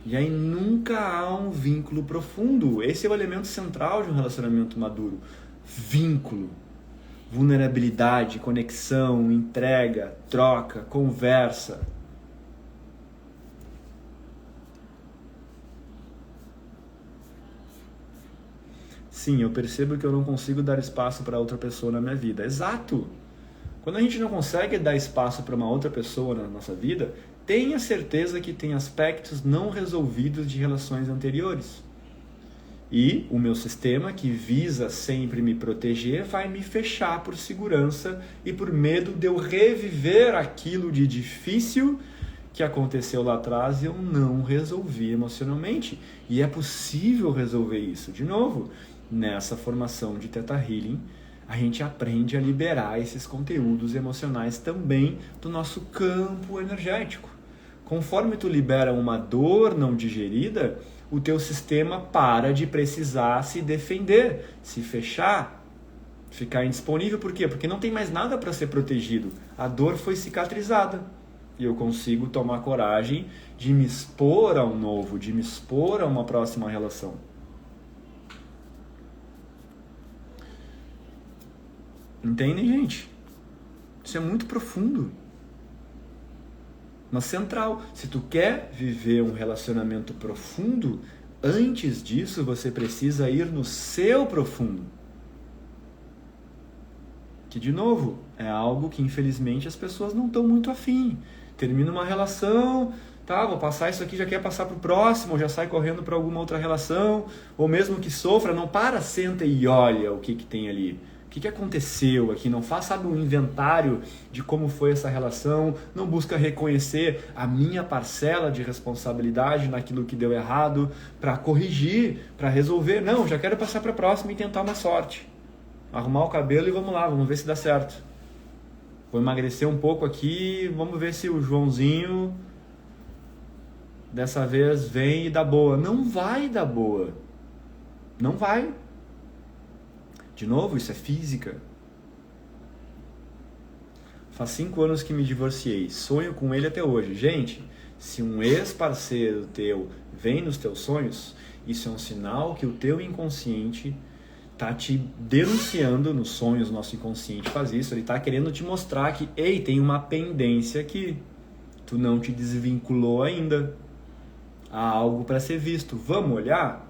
Speaker 1: E aí nunca há um vínculo profundo. Esse é o elemento central de um relacionamento maduro. Vínculo, vulnerabilidade, conexão, entrega, troca, conversa. Sim, eu percebo que eu não consigo dar espaço para outra pessoa na minha vida. Exato! Quando a gente não consegue dar espaço para uma outra pessoa na nossa vida, tenha certeza que tem aspectos não resolvidos de relações anteriores. E o meu sistema, que visa sempre me proteger, vai me fechar por segurança e por medo de eu reviver aquilo de difícil que aconteceu lá atrás e eu não resolvi emocionalmente. E é possível resolver isso. De novo, nessa formação de Theta Healing, a gente aprende a liberar esses conteúdos emocionais também do nosso campo energético. Conforme tu libera uma dor não digerida, o teu sistema para de precisar se defender, se fechar, ficar indisponível. Por quê? Porque não tem mais nada para ser protegido. A dor foi cicatrizada. E eu consigo tomar coragem de me expor ao novo, de me expor a uma próxima relação. Entendem, gente? Isso é muito profundo. Mas central. Se tu quer viver um relacionamento profundo, antes disso você precisa ir no seu profundo. Que, de novo, é algo que infelizmente as pessoas não estão muito afim. Termina uma relação, tá, vou passar isso aqui, já quer passar para o próximo, ou já sai correndo para alguma outra relação, ou mesmo que sofra, não para, senta e olha o que tem ali. O que aconteceu aqui? Não faz, sabe, um inventário de como foi essa relação, não busca reconhecer a minha parcela de responsabilidade naquilo que deu errado, para corrigir, para resolver. Não, já quero passar para a próxima e tentar uma sorte. Arrumar o cabelo e vamos lá, vamos ver se dá certo. Vou emagrecer um pouco aqui, vamos ver se o Joãozinho dessa vez vem e dá boa. Não vai dar boa. Não vai. De novo, isso é física. Faz 5 anos que me divorciei. Sonho com ele até hoje. Gente, se um ex-parceiro teu vem nos teus sonhos, isso é um sinal que o teu inconsciente está te denunciando. Nos sonhos, nosso inconsciente faz isso. Ele está querendo te mostrar que, ei, tem uma pendência aqui. Tu não te desvinculou ainda. Há algo para ser visto. Vamos olhar?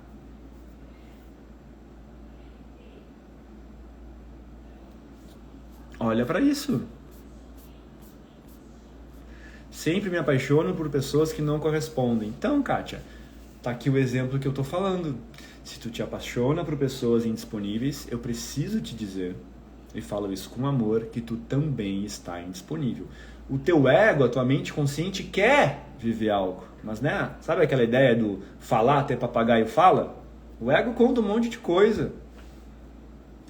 Speaker 1: Olha para isso. Sempre me apaixono por pessoas que não correspondem. Então, Kátia, tá aqui o exemplo que eu tô falando. Se tu te apaixona por pessoas indisponíveis, eu preciso te dizer, e falo isso com amor, que tu também está indisponível. O teu ego, a tua mente consciente quer viver algo. Mas, né, sabe aquela ideia do falar até papagaio fala? O ego conta um monte de coisa.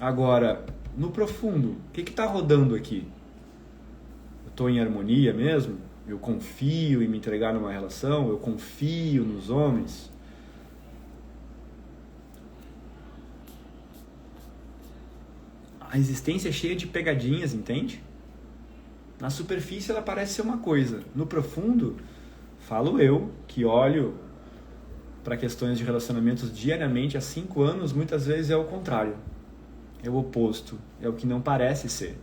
Speaker 1: Agora, no profundo, o que está rodando aqui? Eu estou em harmonia mesmo? Eu confio em me entregar numa relação? Eu confio nos homens? A existência é cheia de pegadinhas, entende? Na superfície ela parece ser uma coisa. No profundo, falo eu, que olho para questões de relacionamentos diariamente há 5 anos, muitas vezes é o contrário. É o oposto. É o que não parece ser.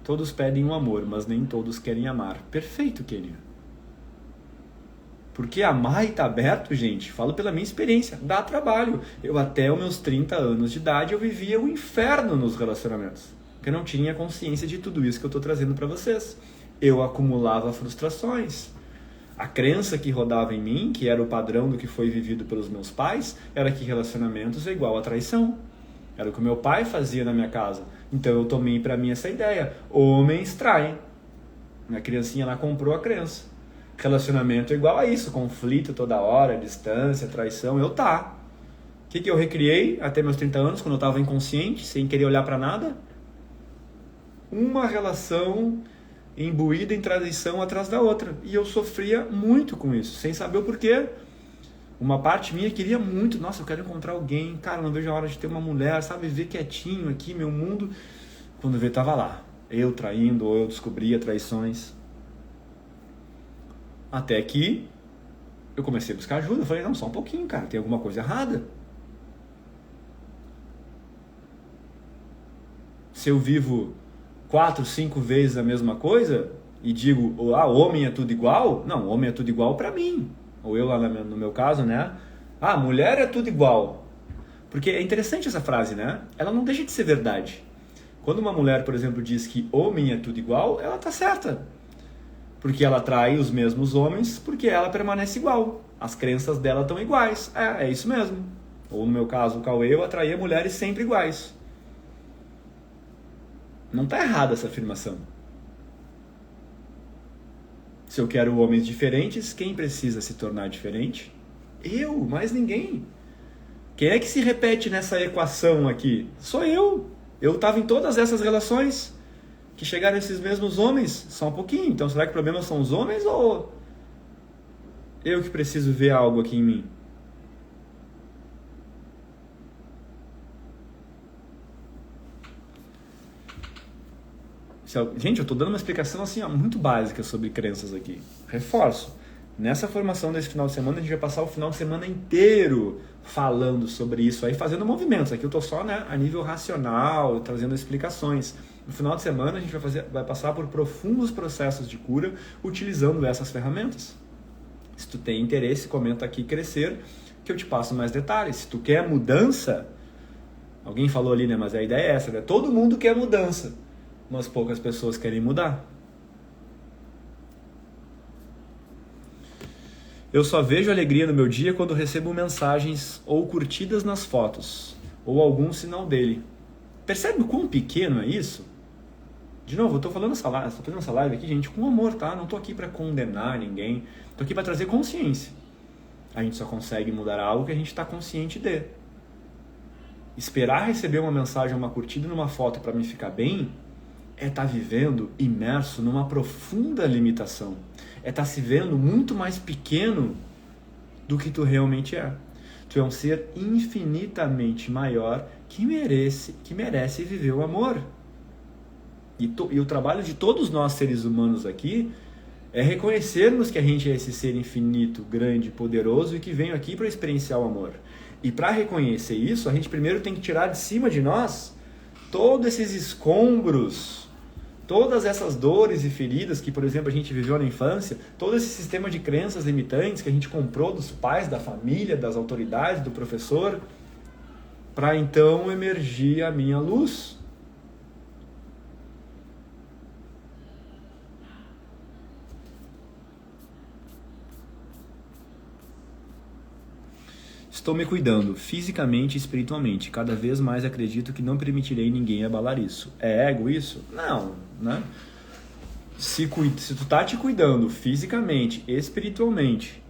Speaker 1: Todos pedem um amor, mas nem todos querem amar. Perfeito, Kênia. Porque amar e estar aberto, gente, falo pela minha experiência, dá trabalho. Eu até os meus 30 anos de idade, eu vivia um inferno nos relacionamentos. Porque eu não tinha consciência de tudo isso que eu estou trazendo para vocês. Eu acumulava frustrações. A crença que rodava em mim, que era o padrão do que foi vivido pelos meus pais, era que relacionamentos é igual a traição. Era o que o meu pai fazia na minha casa. Então eu tomei para mim essa ideia. Homens traem. Minha criancinha lá comprou a crença. Relacionamento é igual a isso. Conflito toda hora, distância, traição. O que eu recriei até meus 30 anos, quando eu estava inconsciente, sem querer olhar para nada? Uma relação imbuída em traição atrás da outra. E eu sofria muito com isso, sem saber o porquê. Uma parte minha queria muito, nossa, eu quero encontrar alguém, cara, não vejo a hora de ter uma mulher, sabe, viver quietinho aqui, meu mundo. Quando eu vi, tava lá, eu traindo, ou eu descobria traições. Até que eu comecei a buscar ajuda, eu falei, não, só um pouquinho, cara, tem alguma coisa errada. Se eu vivo 4, 5 vezes a mesma coisa e digo, homem é tudo igual? Não, homem é tudo igual pra mim. Ou eu lá no meu caso, né? Mulher é tudo igual. Porque é interessante essa frase, né? Ela não deixa de ser verdade. Quando uma mulher, por exemplo, diz que homem é tudo igual, ela tá certa. Porque ela atrai os mesmos homens, porque ela permanece igual. As crenças dela estão iguais. É isso mesmo. Ou no meu caso, o Cauê, eu atraía mulheres sempre iguais. Não está errada essa afirmação. Se eu quero homens diferentes, quem precisa se tornar diferente? Eu, mais ninguém. Quem é que se repete nessa equação aqui? Sou eu. Eu estava em todas essas relações que chegaram esses mesmos homens, só um pouquinho. Então será que o problema são os homens ou eu que preciso ver algo aqui em mim? Gente, eu estou dando uma explicação assim, muito básica sobre crenças aqui. Reforço. Nessa formação desse final de semana, a gente vai passar o final de semana inteiro falando sobre isso aí, fazendo movimentos. Aqui eu estou só, né, a nível racional, trazendo explicações. No final de semana, a gente vai passar por profundos processos de cura utilizando essas ferramentas. Se tu tem interesse, comenta aqui Crescer, que eu te passo mais detalhes. Se tu quer mudança, alguém falou ali, né, mas a ideia é essa, né? Todo mundo quer mudança, mas poucas pessoas querem mudar. Eu só vejo alegria no meu dia quando recebo mensagens ou curtidas nas fotos, ou algum sinal dele. Percebe o quão pequeno é isso? De novo, eu estou fazendo essa live aqui, gente, com amor, tá? Não estou aqui para condenar ninguém, estou aqui para trazer consciência. A gente só consegue mudar algo que a gente está consciente de. Esperar receber uma mensagem, uma curtida numa foto para me ficar bem, é estar vivendo imerso numa profunda limitação. É estar se vendo muito mais pequeno do que tu realmente é. Tu é um ser infinitamente maior que merece viver o amor. E o trabalho de todos nós seres humanos aqui é reconhecermos que a gente é esse ser infinito, grande, poderoso e que veio aqui para experienciar o amor. E para reconhecer isso, a gente primeiro tem que tirar de cima de nós todos esses escombros, todas essas dores e feridas que, por exemplo, a gente viveu na infância, todo esse sistema de crenças limitantes que a gente comprou dos pais, da família, das autoridades, do professor, para então emergir a minha luz. Estou me cuidando fisicamente e espiritualmente. Cada vez mais acredito que não permitirei ninguém abalar isso. É ego isso? Não, né? Se tu tá te cuidando fisicamente, espiritualmente,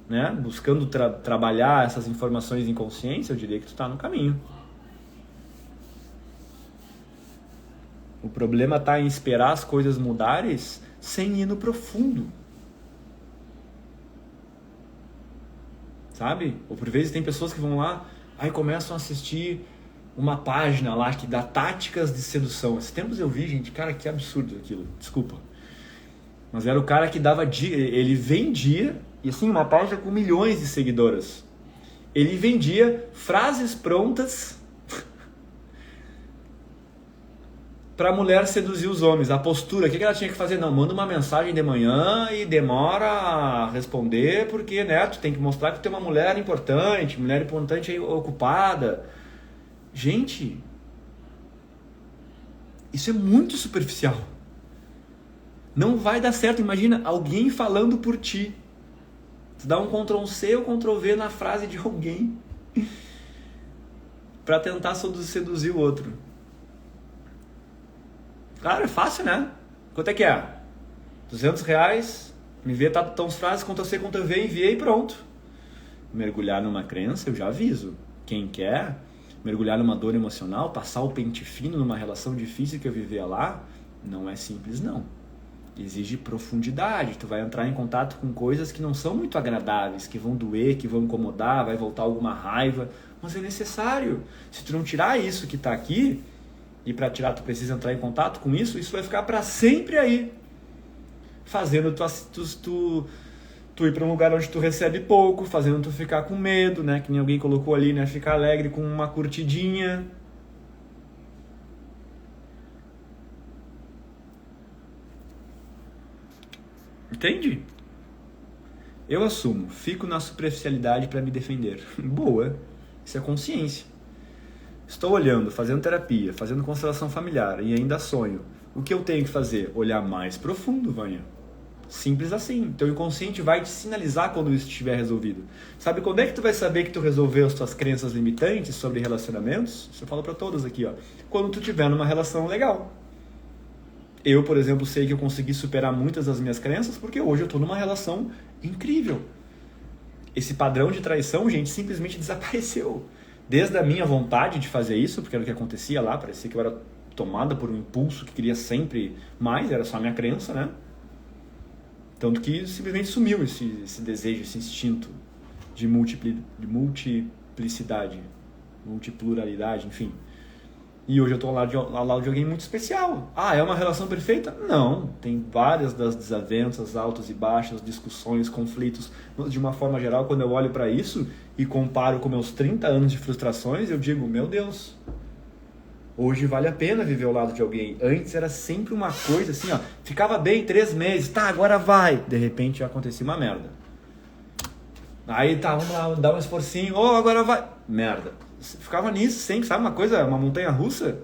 Speaker 1: né? Buscando trabalhar essas informações em consciência, eu diria que tu tá no caminho. O problema tá em esperar as coisas mudarem sem ir no profundo. Sabe? Ou por vezes tem pessoas que vão lá, aí começam a assistir uma página lá que dá táticas de sedução. Esses tempos eu vi, gente, cara, que absurdo aquilo, desculpa. Mas era o cara que dava dica, ele vendia, e assim, uma página com milhões de seguidoras. Ele vendia frases prontas para a mulher seduzir os homens. A postura, o que ela tinha que fazer? Não, manda uma mensagem de manhã e demora a responder, porque, né, tu tem que mostrar que tu é uma mulher importante aí ocupada. Gente, isso é muito superficial. Não vai dar certo. Imagina alguém falando por ti. Tu dá um Ctrl+C ou Ctrl+V na frase de alguém para tentar seduzir o outro. Claro, é fácil, né? Quanto é que é? R$200, me vê, tá tão frases, Ctrl+C, Ctrl+V, enviei e pronto. Mergulhar numa crença, eu já aviso. Quem quer mergulhar numa dor emocional, passar o pente fino numa relação difícil que eu vivia lá, não é simples, não. Exige profundidade, tu vai entrar em contato com coisas que não são muito agradáveis, que vão doer, que vão incomodar, vai voltar alguma raiva, mas é necessário. Se tu não tirar isso que tá aqui, e para tirar tu precisa entrar em contato com isso, isso vai ficar para sempre aí, fazendo tu ir para um lugar onde tu recebe pouco, fazendo tu ficar com medo, né, que nem alguém colocou ali, né, ficar alegre com uma curtidinha. Entende? Eu assumo, fico na superficialidade para me defender. Boa, isso é consciência. Estou olhando, fazendo terapia, fazendo constelação familiar e ainda sonho. O que eu tenho que fazer? Olhar mais profundo, Vânia. Simples assim. Teu inconsciente vai te sinalizar quando isso estiver resolvido. Sabe quando é que tu vai saber que tu resolveu as tuas crenças limitantes sobre relacionamentos? Isso eu falo para todos aqui, ó. Quando tu tiver numa relação legal. Eu, por exemplo, sei que eu consegui superar muitas das minhas crenças porque hoje eu estou numa relação incrível. Esse padrão de traição, gente, simplesmente desapareceu. Desde a minha vontade de fazer isso, porque era o que acontecia lá, parecia que eu era tomada por um impulso que queria sempre mais, era só a minha crença, né? Tanto que simplesmente sumiu esse desejo, esse instinto de multiplicidade, multipluralidade, enfim. E hoje eu estou ao lado de alguém muito especial. Ah, é uma relação perfeita? Não. Tem várias das desavenças, altos e baixos, discussões, conflitos. Mas de uma forma geral, quando eu olho para isso e comparo com meus 30 anos de frustrações, eu digo, meu Deus, hoje vale a pena viver ao lado de alguém. Antes era sempre uma coisa assim, ó, ficava bem 3 meses, tá, agora vai. De repente acontecia uma merda. Aí tá, vamos lá, dá um esforcinho, agora vai. Merda. Ficava nisso sempre, sabe uma coisa, uma montanha russa?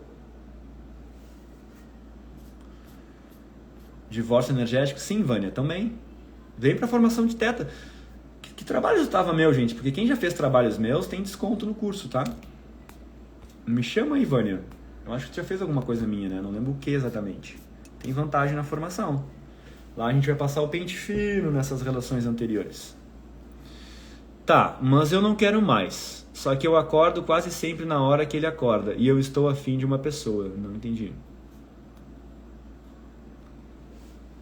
Speaker 1: Divórcio energético? Sim, Vânia, também. Veio pra formação de teta. Que trabalhos estava meu, gente? Porque quem já fez trabalhos meus tem desconto no curso, tá? Me chama aí, Vânia. Eu acho que tu já fez alguma coisa minha, né? Não lembro o que exatamente. Tem vantagem na formação. Lá a gente vai passar o pente fino nessas relações anteriores. Tá, mas eu não quero mais. Só que eu acordo quase sempre na hora que ele acorda. E eu estou afim de uma pessoa. Não entendi.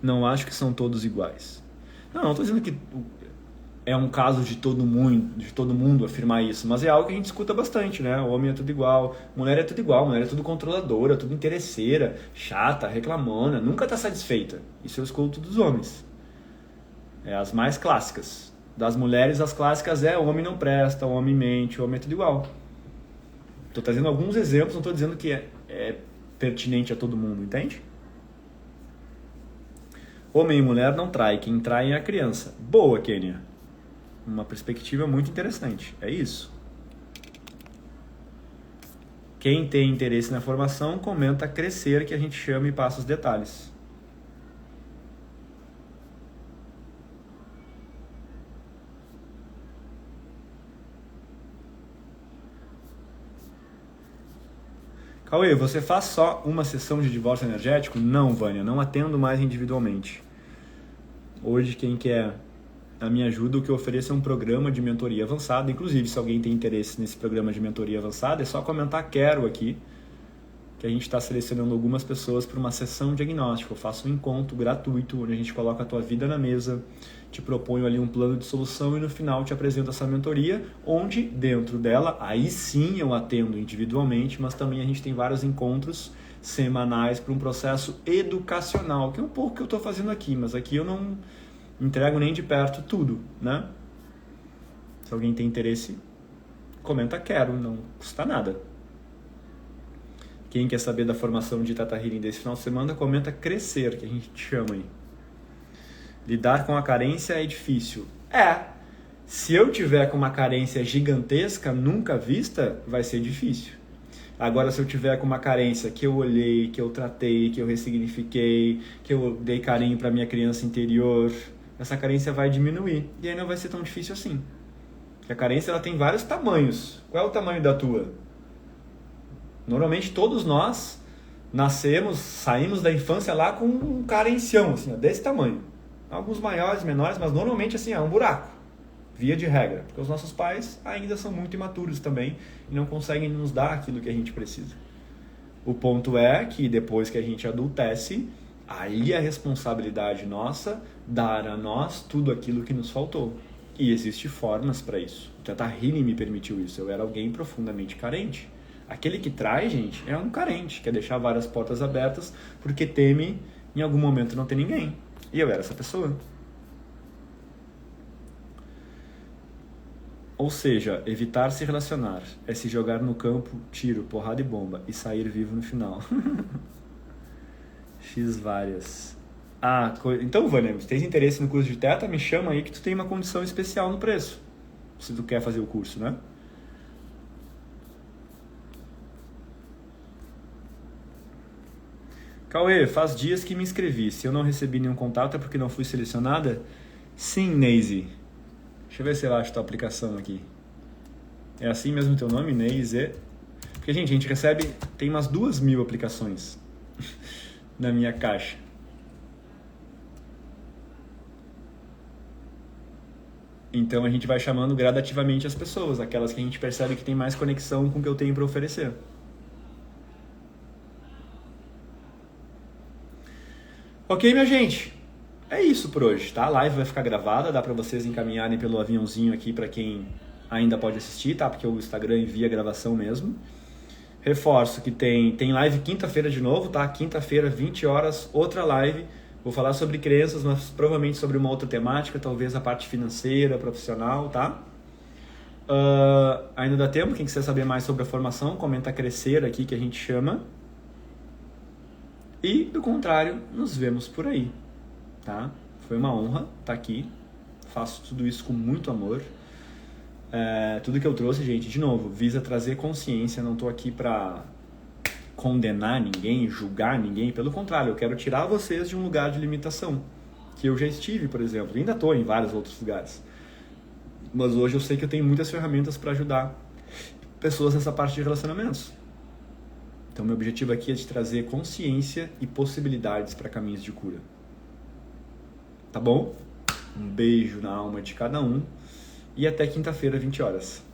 Speaker 1: Não acho que são todos iguais. Não estou dizendo que é um caso de todo mundo afirmar isso. Mas é algo que a gente escuta bastante, né? O homem é tudo igual. Mulher é tudo igual. Mulher é tudo controladora, tudo interesseira, chata, reclamona. Nunca está satisfeita. Isso eu escuto dos homens. É as mais clássicas. Das mulheres, as clássicas o homem não presta, o homem mente, o homem é tudo igual. Estou trazendo alguns exemplos, não estou dizendo que é pertinente a todo mundo, entende? Homem e mulher não trai, quem trai é a criança. Boa, Kênia. Uma perspectiva muito interessante, é isso. Quem tem interesse na formação, comenta crescer, que a gente chama e passa os detalhes. Cauê, você faz só uma sessão de divórcio energético? Não, Vânia, não atendo mais individualmente. Hoje, quem quer a minha ajuda, o que eu ofereço é um programa de mentoria avançada. Inclusive, se alguém tem interesse nesse programa de mentoria avançada, é só comentar "quero" aqui, que a gente está selecionando algumas pessoas para uma sessão diagnóstica. Eu faço um encontro gratuito, onde a gente coloca a tua vida na mesa, te proponho ali um plano de solução e no final te apresento essa mentoria, onde dentro dela, aí sim eu atendo individualmente, mas também a gente tem vários encontros semanais para um processo educacional, que é um pouco que eu estou fazendo aqui, mas aqui eu não entrego nem de perto tudo, né? Se alguém tem interesse, comenta "quero", não custa nada. Quem quer saber da formação de Theta Healing desse final de semana, comenta "crescer", que a gente chama aí. Lidar com a carência é difícil. Se eu tiver com uma carência gigantesca, nunca vista, vai ser difícil. Agora, se eu tiver com uma carência que eu olhei, que eu tratei, que eu ressignifiquei, que eu dei carinho para minha criança interior, essa carência vai diminuir. E aí não vai ser tão difícil assim. Porque a carência ela tem vários tamanhos. Qual é o tamanho da tua? Normalmente todos nós nascemos, saímos da infância lá com um carencião, assim, desse tamanho. Alguns maiores, menores, mas normalmente assim, é um buraco, via de regra. Porque os nossos pais ainda são muito imaturos também e não conseguem nos dar aquilo que a gente precisa. O ponto é que depois que a gente adultece, aí é responsabilidade nossa dar a nós tudo aquilo que nos faltou. E existem formas para isso. O Theta Healing me permitiu isso. Eu era alguém profundamente carente. Aquele que traz, gente, é um carente, quer deixar várias portas abertas porque teme em algum momento não ter ninguém. E eu era essa pessoa. Ou seja, evitar se relacionar é se jogar no campo, tiro, porrada e bomba e sair vivo no final. X várias. Então, Vânia, se tens interesse no curso de Theta, me chama aí que tu tem uma condição especial no preço. Se tu quer fazer o curso, né? Cauê, faz dias que me inscrevi. Se eu não recebi nenhum contato é porque não fui selecionada? Sim, Neise. Deixa eu ver se eu acho a tua aplicação aqui. É assim mesmo o teu nome, Neise? Porque, gente, a gente recebe... Tem umas 2.000 aplicações na minha caixa. Então a gente vai chamando gradativamente as pessoas, aquelas que a gente percebe que tem mais conexão com o que eu tenho para oferecer. Ok, minha gente? É isso por hoje, tá? A live vai ficar gravada, dá pra vocês encaminharem pelo aviãozinho aqui pra quem ainda pode assistir, tá? Porque o Instagram envia a gravação mesmo. Reforço que tem live quinta-feira de novo, tá? Quinta-feira, 20 horas, outra live. Vou falar sobre crenças, mas provavelmente sobre uma outra temática, talvez a parte financeira, profissional, tá? Ainda dá tempo, quem quiser saber mais sobre a formação, comenta "crescer" aqui que a gente chama. E, do contrário, nos vemos por aí, tá? Foi uma honra estar aqui. Faço tudo isso com muito amor. Tudo que eu trouxe, gente, de novo, visa trazer consciência. Não estou aqui para condenar ninguém, julgar ninguém. Pelo contrário, eu quero tirar vocês de um lugar de limitação. Que eu já estive, por exemplo. Ainda estou em vários outros lugares. Mas hoje eu sei que eu tenho muitas ferramentas para ajudar pessoas nessa parte de relacionamentos. Então, meu objetivo aqui é de trazer consciência e possibilidades para caminhos de cura. Tá bom? Um beijo na alma de cada um e até quinta-feira, 20 horas.